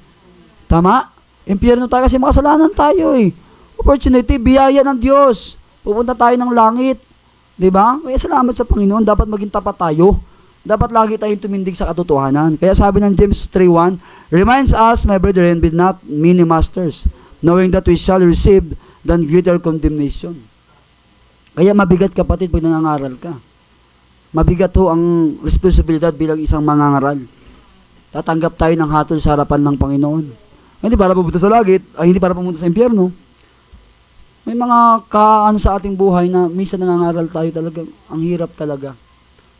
Tama? Impyerno tayo kasi makasalanan tayo eh. Opportunity, biyaya ng Diyos. Pupunta tayo ng langit. Diba? Kaya salamat sa Panginoon, dapat maging tapat tayo. Dapat lagi tayong tumindig sa katotohanan. Kaya sabi ng James 3:1, reminds us, my brethren, be not many masters, knowing that we shall receive the greater condemnation. Kaya mabigat kapatid pag nangangaral ka. Mabigat ho ang responsibilidad bilang isang mangangaral. Tatanggap tayo ng hatol sa harapan ng Panginoon. Hindi para pupunta sa langit, ay hindi para pumunta sa impyerno. May mga kaano sa ating buhay na minsan nangangaral tayo talaga, ang hirap talaga.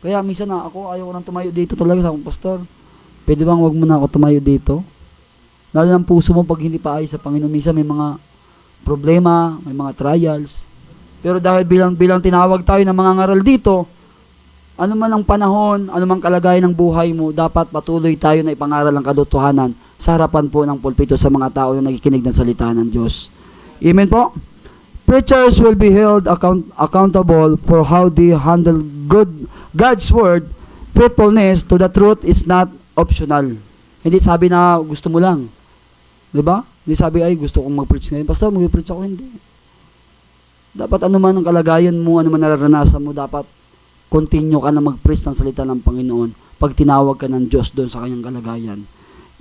Kaya minsan na ako, ayaw ko nang tumayo dito talaga sa akong pastor. Pwede bang wag mo na ako tumayo dito? Lalo ng puso mo pag hindi pa ayos sa Panginoon. Minsan may mga problema, may mga trials. Pero dahil bilang tinawag tayo ng mga ngaral dito, ano man ang panahon, ano man kalagayan ng buhay mo, dapat patuloy tayo na ipangaral ang katotohanan sa harapan po ng pulpito sa mga tao na nakikinig ng salita ng Diyos. Amen po? Preachers will be held accountable for how they handle God's word. Faithfulness to the truth is not optional. Hindi sabi na gusto mo lang. Diba? Hindi sabi, ay gusto kong mag-preach ngayon. Pastor, mag-preach ako. Hindi. Dapat ano man ang kalagayan mo, ano man nararanasan mo, dapat continue ka na mag-preach ng salita ng Panginoon pag tinawag ka ng Diyos doon sa kanyang kalagayan.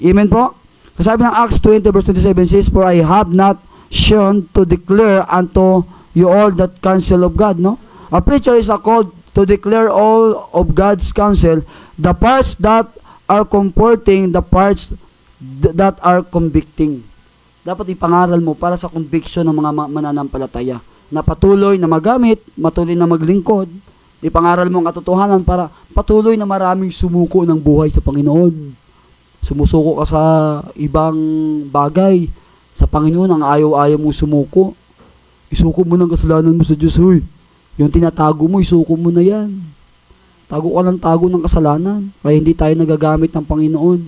Amen po? Kasabi ng Acts 20 verse 27 says, for I have not shown to declare unto you all that counsel of God, no? A preacher is called to declare all of God's counsel, the parts that are comforting, the parts that are convicting. Dapat ipangaral mo para sa conviction ng mga mananampalataya na patuloy na magamit, patuloy na maglingkod. Ipangaral mo ang katotohanan para patuloy na maraming sumuko ng buhay sa Panginoon. Sumusuko ka sa ibang bagay. Sa Panginoon, ang ayaw-ayaw mo sumuko. Isuko mo ng kasalanan mo sa Diyos. Huy, yung tinatago mo, isuko mo na yan. Tago ka ng tago ng kasalanan. Kaya hindi tayo nagagamit ng Panginoon.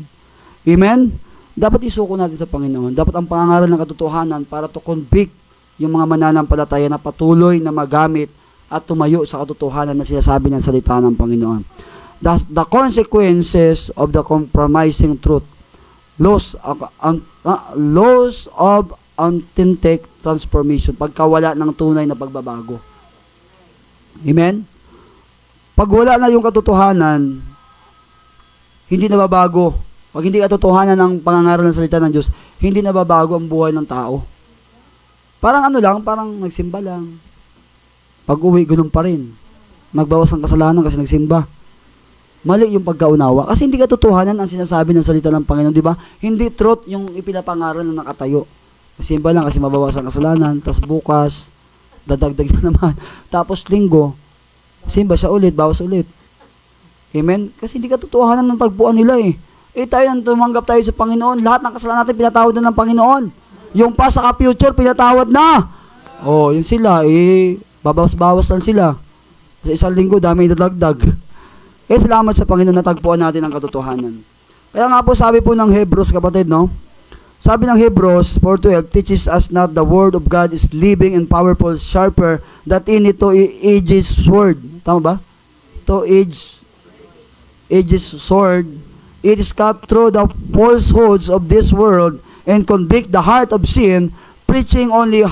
Amen? Dapat isuko natin sa Panginoon. Dapat ang pangangaral ng katotohanan para to convict yung mga mananampalataya na patuloy na magamit at tumayo sa katotohanan na sinasabi ng salita ng Panginoon. The consequences of the compromising truth, loss of authentic transformation, pagkawala ng tunay na pagbabago. Amen? Pag wala na yung katotohanan, hindi nababago. Pag hindi katotohanan ng pangangaral ng salita ng Diyos, hindi nababago ang buhay ng tao. Parang ano lang, parang nagsimba lang. Pag uwi, ganun pa rin. Nagbawas ng kasalanan kasi nagsimba. Mali yung pagkaunawa. Kasi hindi katotohanan ang sinasabi ng salita ng Panginoon, di ba? Hindi truth yung ipinapangaral na nakatayo. Simba lang kasi mabawas ang kasalanan, tapos bukas, dadagdag na naman. Tapos linggo, simba siya ulit, bawas ulit. Amen? Kasi hindi katotohanan ng tagpuan nila eh. Tayo nang tumanggap tayo sa Panginoon, lahat ng kasalanan natin pinatawad na ng Panginoon. Yung past saka future, pinatawad na. Yung sila, babawas-bawas lang sila. Sa isang linggo, dami dadagdag. Salamat sa Panginoon na tagpuan natin ang katotohanan. Kaya nga po sabi po ng Hebrews, kapatid, no? Sabi ng Hebrews 4:12, teaches us not the word of God is living and powerful, sharper, that in it to edges sword. Tama ba? To edges sword. It is cut through the falsehoods of this world and convict the heart of sin, preaching only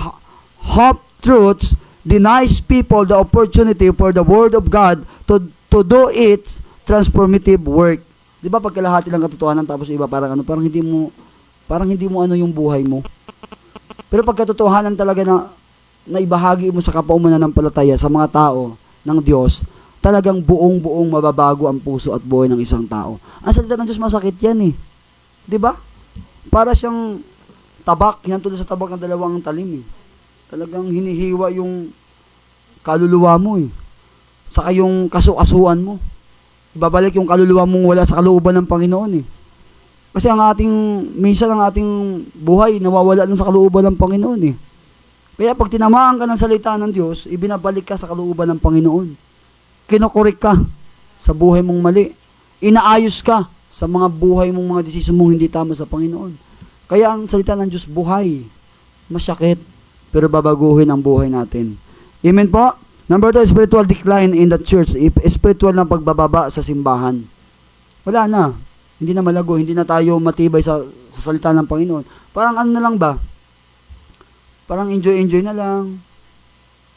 half truths, denies people the opportunity for the word of God to do its transformative work. Di ba pagkalahati lang katotohanan tapos iba parang hindi mo ano yung buhay mo. Pero pagkatotohanan talaga na ibahagi mo sa kapwa mananampalataya sa mga tao ng Diyos, talagang buong-buong mababago ang puso at buhay ng isang tao. Ang salita ng Diyos masakit yan eh. Di ba? Para siyang tabak, hinantulad sa tabak ng dalawang talim eh. Talagang hinihiwa yung kaluluwa mo eh. saka yung kasu-kasuan mo. Ibabalik yung kaluluwa mong wala sa kalooban ng Panginoon eh. Kasi minsan ang ating buhay, nawawala lang sa kalooban ng Panginoon eh. Kaya pag tinamaan ka ng salita ng Diyos, ibinabalik ka sa kalooban ng Panginoon. Kinokorek ka sa buhay mong mali. Inaayos ka sa mga buhay mong mga desisyon mong hindi tama sa Panginoon. Kaya ang salita ng Diyos, buhay. Masyakit, pero babaguhin ang buhay natin. Amen po? Number 2, spiritual decline in the church. Spiritual na pagbababa sa simbahan. Wala na. Hindi na malago, hindi na tayo matibay sa salita ng Panginoon. Parang ano na lang ba? Parang enjoy na lang.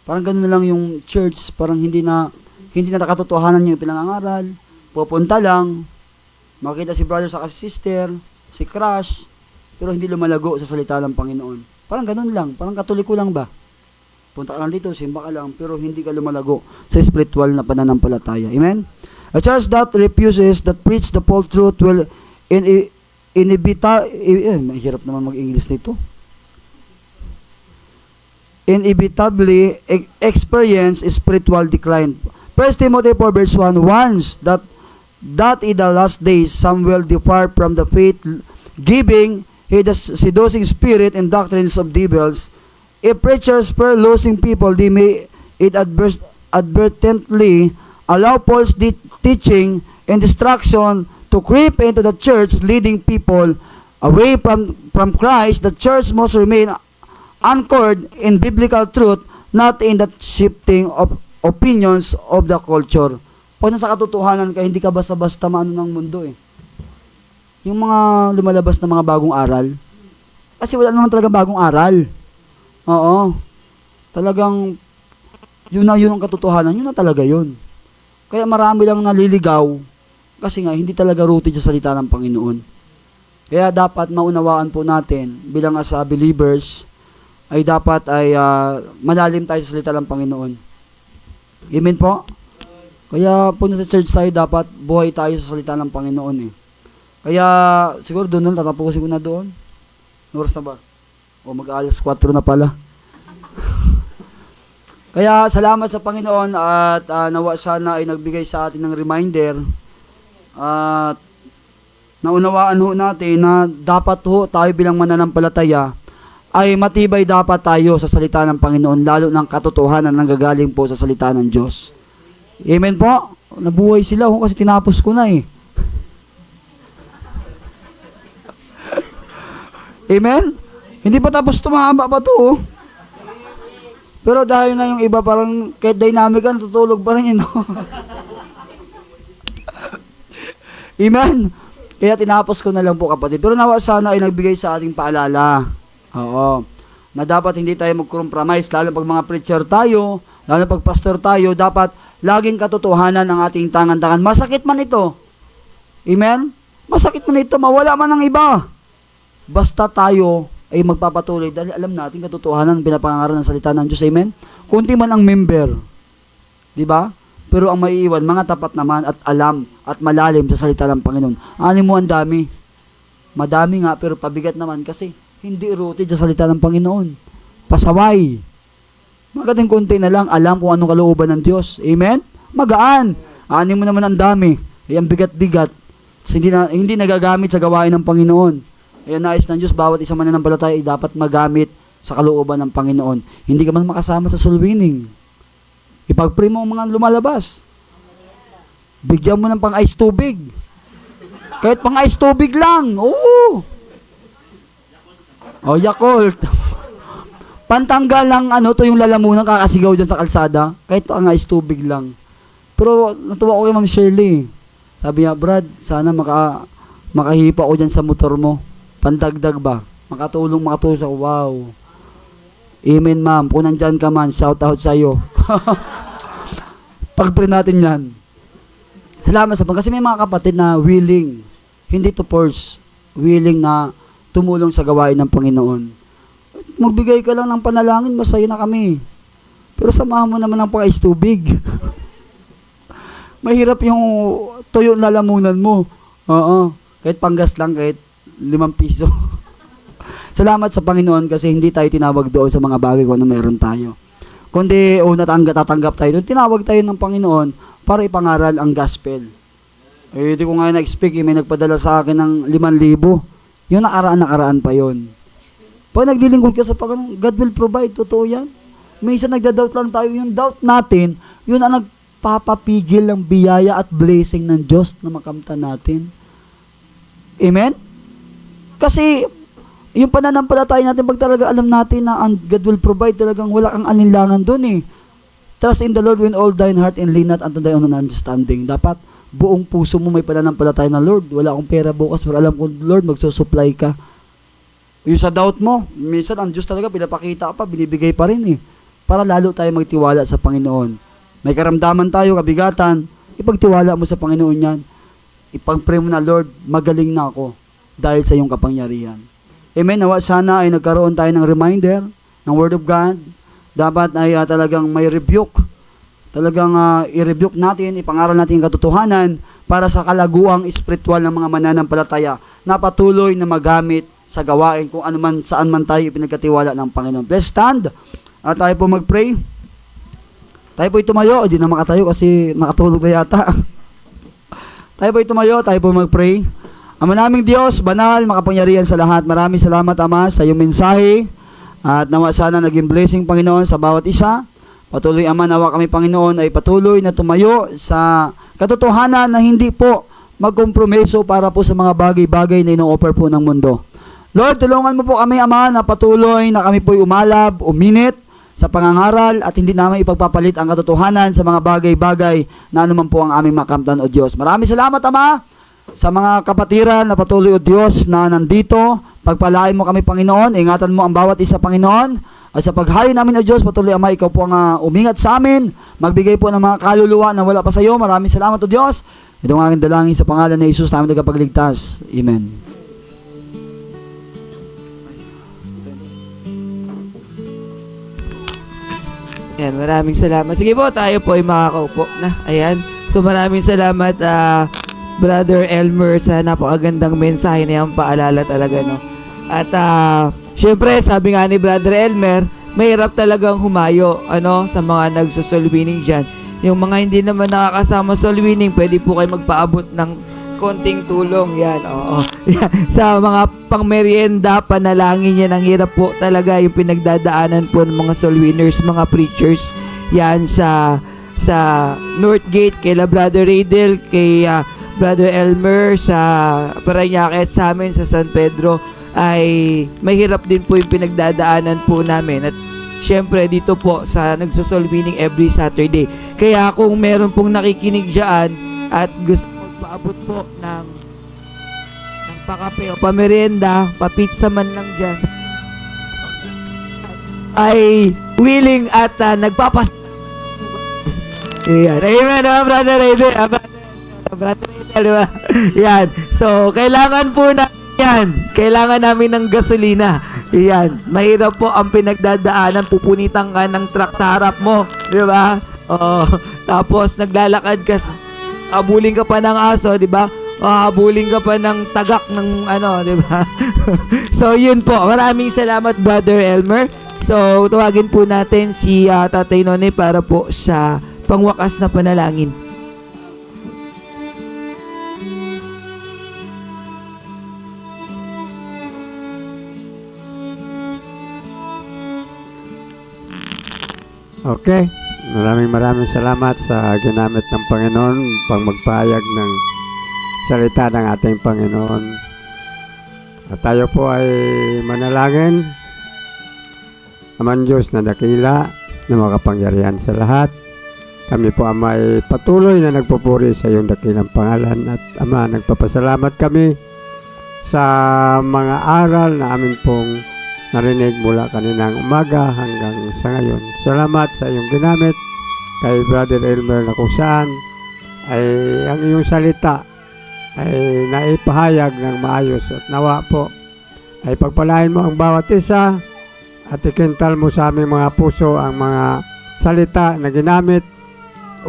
Parang gano'n na lang yung church. Parang hindi na nakatotohanan yung pinangangaral. Pupunta lang. Makita si brother sa si sister, si crush, pero hindi lumalago sa salita ng Panginoon. Parang gano'n lang. Parang katoliko lang ba? Punta ka lang dito, simba ka lang, pero hindi ka lumalago sa spiritual na pananampalataya. Amen? A church that refuses, that preach the false truth will mahirap naman mag-English nito. Inevitably experience spiritual decline. 1 Timothy 4 verse 1 warns that in the last days some will depart from the faith, giving heed to seducing spirit and doctrines of devils. If preachers fear losing people, they may advertently allow false teaching and distraction to creep into the church, leading people away from Christ. The church must remain anchored in biblical truth, not in the shifting of opinions of the culture. Pag nasa katotohanan ka, hindi ka basta-basta maano ng mundo eh. Yung mga lumalabas na mga bagong aral, kasi wala naman talaga bagong aral. Oo. Talagang, yun ang katotohanan, yun na talaga yun. Kaya marami lang naliligaw, kasi nga, hindi talaga rooted sa salita ng Panginoon. Kaya dapat maunawaan po natin, bilang as believers, ay dapat malalim tayo sa salita ng Panginoon. Amen po? Kaya po nasa church tayo, dapat buhay tayo sa salita ng Panginoon eh. Kaya siguro doon na, tatapusin ko na doon. Oras na ba? O mag-alas 4 na pala. Kaya salamat sa Panginoon at nawa sana ay nagbigay sa atin ng reminder at naunawaan ho natin na dapat ho tayo bilang mananampalataya ay matibay dapat tayo sa salita ng Panginoon, lalo ng katotohanan na nanggagaling po sa salita ng Diyos. Amen po? Nabuhay sila kasi tinapos ko na eh. Amen? Hindi pa tapos, tumahaba pa to oh. Pero dahil na yung iba parang kahit dynamic kan, tutulog pa rin yun. Amen? Kaya tinapos ko na lang po kapatid. Pero nawa sana ay nagbigay sa ating paalala. Oo. Na dapat hindi tayo mag-compromise, lalo pag mga preacher tayo, lalo pag pastor tayo, dapat laging katotohanan ang ating tangan-tangan. Masakit man ito. Amen? Masakit man ito, mawala man ang iba. Basta tayo ay magpapatuloy dahil alam natin katotohanan ng pinapangaral ng salita ng Diyos. Amen? Kunti man ang member. Di ba? Pero ang maiiwan, mga tapat naman at alam at malalim sa salita ng Panginoon. Ano mo ang dami? Madami nga, pero pabigat naman kasi hindi rooted sa salita ng Panginoon. Pasaway. Magating konti na lang, alam kung anong kalooban ng Diyos. Amen? Magaan. Ano mo naman ang dami. Ay ang bigat-bigat. Hindi nagagamit sa gawain ng Panginoon. Ayan, nais ng Diyos, bawat isang mananampalataya ay dapat magamit sa kalooban ng Panginoon. Hindi ka man makasama sa soul winning. Ipag-pray mo ang mga lumalabas. Bigyan mo ng pang-ice tubig. Kahit pang-ice tubig lang. Oo. O, Yakult. Pantanggal lang, yung lalamunan, kakasigaw dyan sa kalsada. Kahit pang-ice tubig lang. Pero, natuwa ko kay Ma'am Shirley. Sabi niya, Brad, sana makahipa ko dyan sa motor mo. Pandagdag ba? Makatulong sa wow. Amen, ma'am. Kung nandyan ka man, shout out sa iyo. Pag-pray natin yan. Salamat sa kasi may mga kapatid na willing, hindi to force, willing na tumulong sa gawain ng Panginoon. Magbigay ka lang ng panalangin, masaya na kami. Pero samahan mo naman ng pang-ice tubig. Mahirap yung tuyo na lalamunan mo. Oo. Kahit panggas lang, kahit 5 piso. Salamat sa Panginoon kasi hindi tayo tinawag doon sa mga bagay kung ano meron tayo. kundi tatanggap tayo. Tinawag tayo ng Panginoon para ipangaral ang gospel. Eh, di ko nga na-expect, may nagpadala sa akin ng 5,000. Yung nakaraan pa yon. Pag nagdilingkod ka sa Panginoon, God will provide. Totoo yan. May isa nagda-doubt lang tayo. Yung doubt natin, yun ang nagpapapigil ng biyaya at blessing ng Diyos na makamtan natin. Amen? Kasi, yung pananampalataya natin, pag talaga alam natin na ang God will provide, talagang wala kang alinlangan dun eh. Trust in the Lord with all thine heart and lean not unto thy own understanding. Dapat, buong puso mo may pananampalataya na, Lord, wala akong pera bukas, pero alam ko, Lord, magsusupply ka. Yung sa doubt mo, minsan ang Diyos talaga, pinapakita pa, binibigay pa rin eh. Para lalo tayo magtiwala sa Panginoon. May karamdaman tayo, kabigatan, ipagtiwala mo sa Panginoon yan. Ipag-pray mo na, Lord, magaling na ako dahil sa iyong kapangyarihan. Amen. Nawa sana ay nagkaroon tayo ng reminder ng Word of God. Dapat ay talagang may rebuke. Talagang i-rebuke natin, ipangaral natin ang katotohanan para sa kalaguang espiritual ng mga mananampalataya na patuloy na magamit sa gawain kung ano man, saan man tayo ipinagkatiwala ng Panginoon. Let's stand at tayo po mag-pray. Tayo po tumayo, hindi na makatayo kasi nakatulog na yata. Tayo po tumayo, tayo po mag-pray. Ama naming Diyos, banal, makapangyarihan sa lahat. Maraming salamat, Ama, sa iyong mensahe. At nawa sana naging blessing, Panginoon, sa bawat isa. Patuloy, Ama, nawa kami, Panginoon, ay patuloy na tumayo sa katotohanan na hindi po magkompromiso para po sa mga bagay-bagay na ino-offer po ng mundo. Lord, tulungan mo po kami, Ama, na patuloy na kami po'y umalab, uminit sa pangangaral at hindi namin ipagpapalit ang katotohanan sa mga bagay-bagay na anuman po ang aming makamtan, O Diyos. Maraming salamat, Ama, sa mga kapatiran na patuloy, O Diyos, na nandito. Pagpalain mo kami, Panginoon. Ingatan mo ang bawat isa, Panginoon. At sa paghayo namin, O Diyos, patuloy, Ama, ikaw po ang umingat sa amin. Magbigay po ng mga kaluluwa na wala pa sa iyo. Maraming salamat, O Diyos. Ito ang aking dalangin sa pangalan ni Jesus namin tagapagligtas. Amen. Yan, maraming salamat. Sige po, tayo po ay makakaupo na. Ayan. So maraming salamat, Brother Elmer, sa napakagandang mensahe na yan, paalala talaga, no? At syempre, sabi nga ni Brother Elmer, mahirap talagang humayo, sa mga nagsosoul winning dyan. Yung mga hindi naman nakakasama soul winning, pwede po kayo magpaabot ng konting tulong. Yan, oo. Yan. Sa mga pangmerienda, panalangin yan, ang hirap po talaga yung pinagdadaanan po ng mga soul winners, mga preachers. Yan sa Northgate, kay Brother Radel, kay Brother Elmer, sa Parañaque at sa amin sa San Pedro, ay mahirap din po yung pinagdadaanan po namin. At syempre dito po sa nagsosoul winning every Saturday. Kaya kung meron pong nakikinig dyan at gusto magpaabot po ng pakape o pamerienda, papitsa man lang dyan, ay willing at nagpapas. Ayan. Amen, Brother Radel. Brother Radel, diba? Yan. So, kailangan po na yan. Kailangan namin ng gasolina. Yan. Mahirap po ang pinagdadaanan. Pupunitan ka ng truck sa harap mo. Di ba? Tapos, naglalakad ka. Habulin ka pa ng aso, di ba? Habulin ka pa ng tagak ng di ba? So, yun po. Maraming salamat, Brother Elmer. So, tawagin po natin si Tatay Nonay para po sa pangwakas na panalangin. Okay. Maraming salamat sa ginamit ng Panginoon pang magpahayag ng salita ng ating Panginoon. At tayo po ay manalangin. Aman Diyos na dakila, na makapangyarihan sa lahat. Kami po, Ama, ay patuloy na nagpupuri sa iyong dakilang pangalan. At Ama, nagpapasalamat kami sa mga aral na amin pong narinig mula kaninang umaga hanggang sa ngayon. Salamat sa iyong ginamit kay Brother Elmer na kung saan ay ang iyong salita ay naipahayag ng maayos at nawa po ay pagpalain mo ang bawat isa at ikintal mo sa aming mga puso ang mga salita na ginamit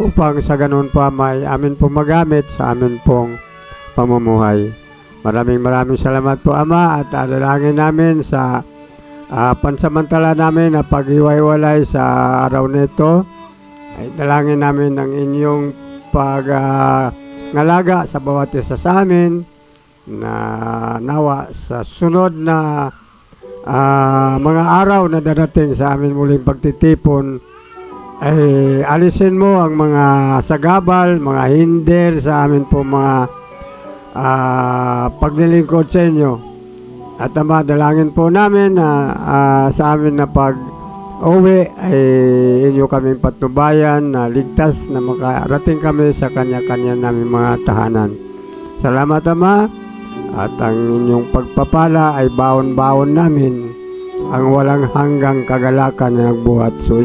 upang sa ganun po, Ama, ay amin pong magamit sa amin pong pamumuhay. Maraming salamat po, Ama, at dalangin namin sa pansamantala namin na paghiwa-hiwalay sa araw nito, ay dalangin namin ang inyong ngalaga sa bawat isa sa amin, na nawa sa sunod na mga araw na darating sa amin muling pagtitipon, ay alisin mo ang mga sagabal, mga hinder sa amin po mga paglilingkod sa inyo. At Ama, dalangin po namin na sa amin na pag-uwi ay inyo kaming patnubayan na ligtas na makarating kami sa kanya-kanya namin mga tahanan. Salamat Ama, at ang inyong pagpapala ay baon-baon namin ang walang hanggang kagalakan na nagbuhat sa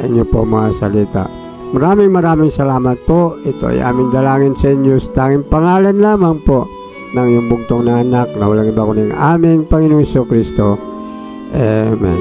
inyo po mga salita. Maraming salamat po. Ito ay aming dalangin sa inyo sa tanging pangalan lamang po ng iyong bugtong na anak na walang iba kundi ang aming Panginoong Jesucristo. Amen.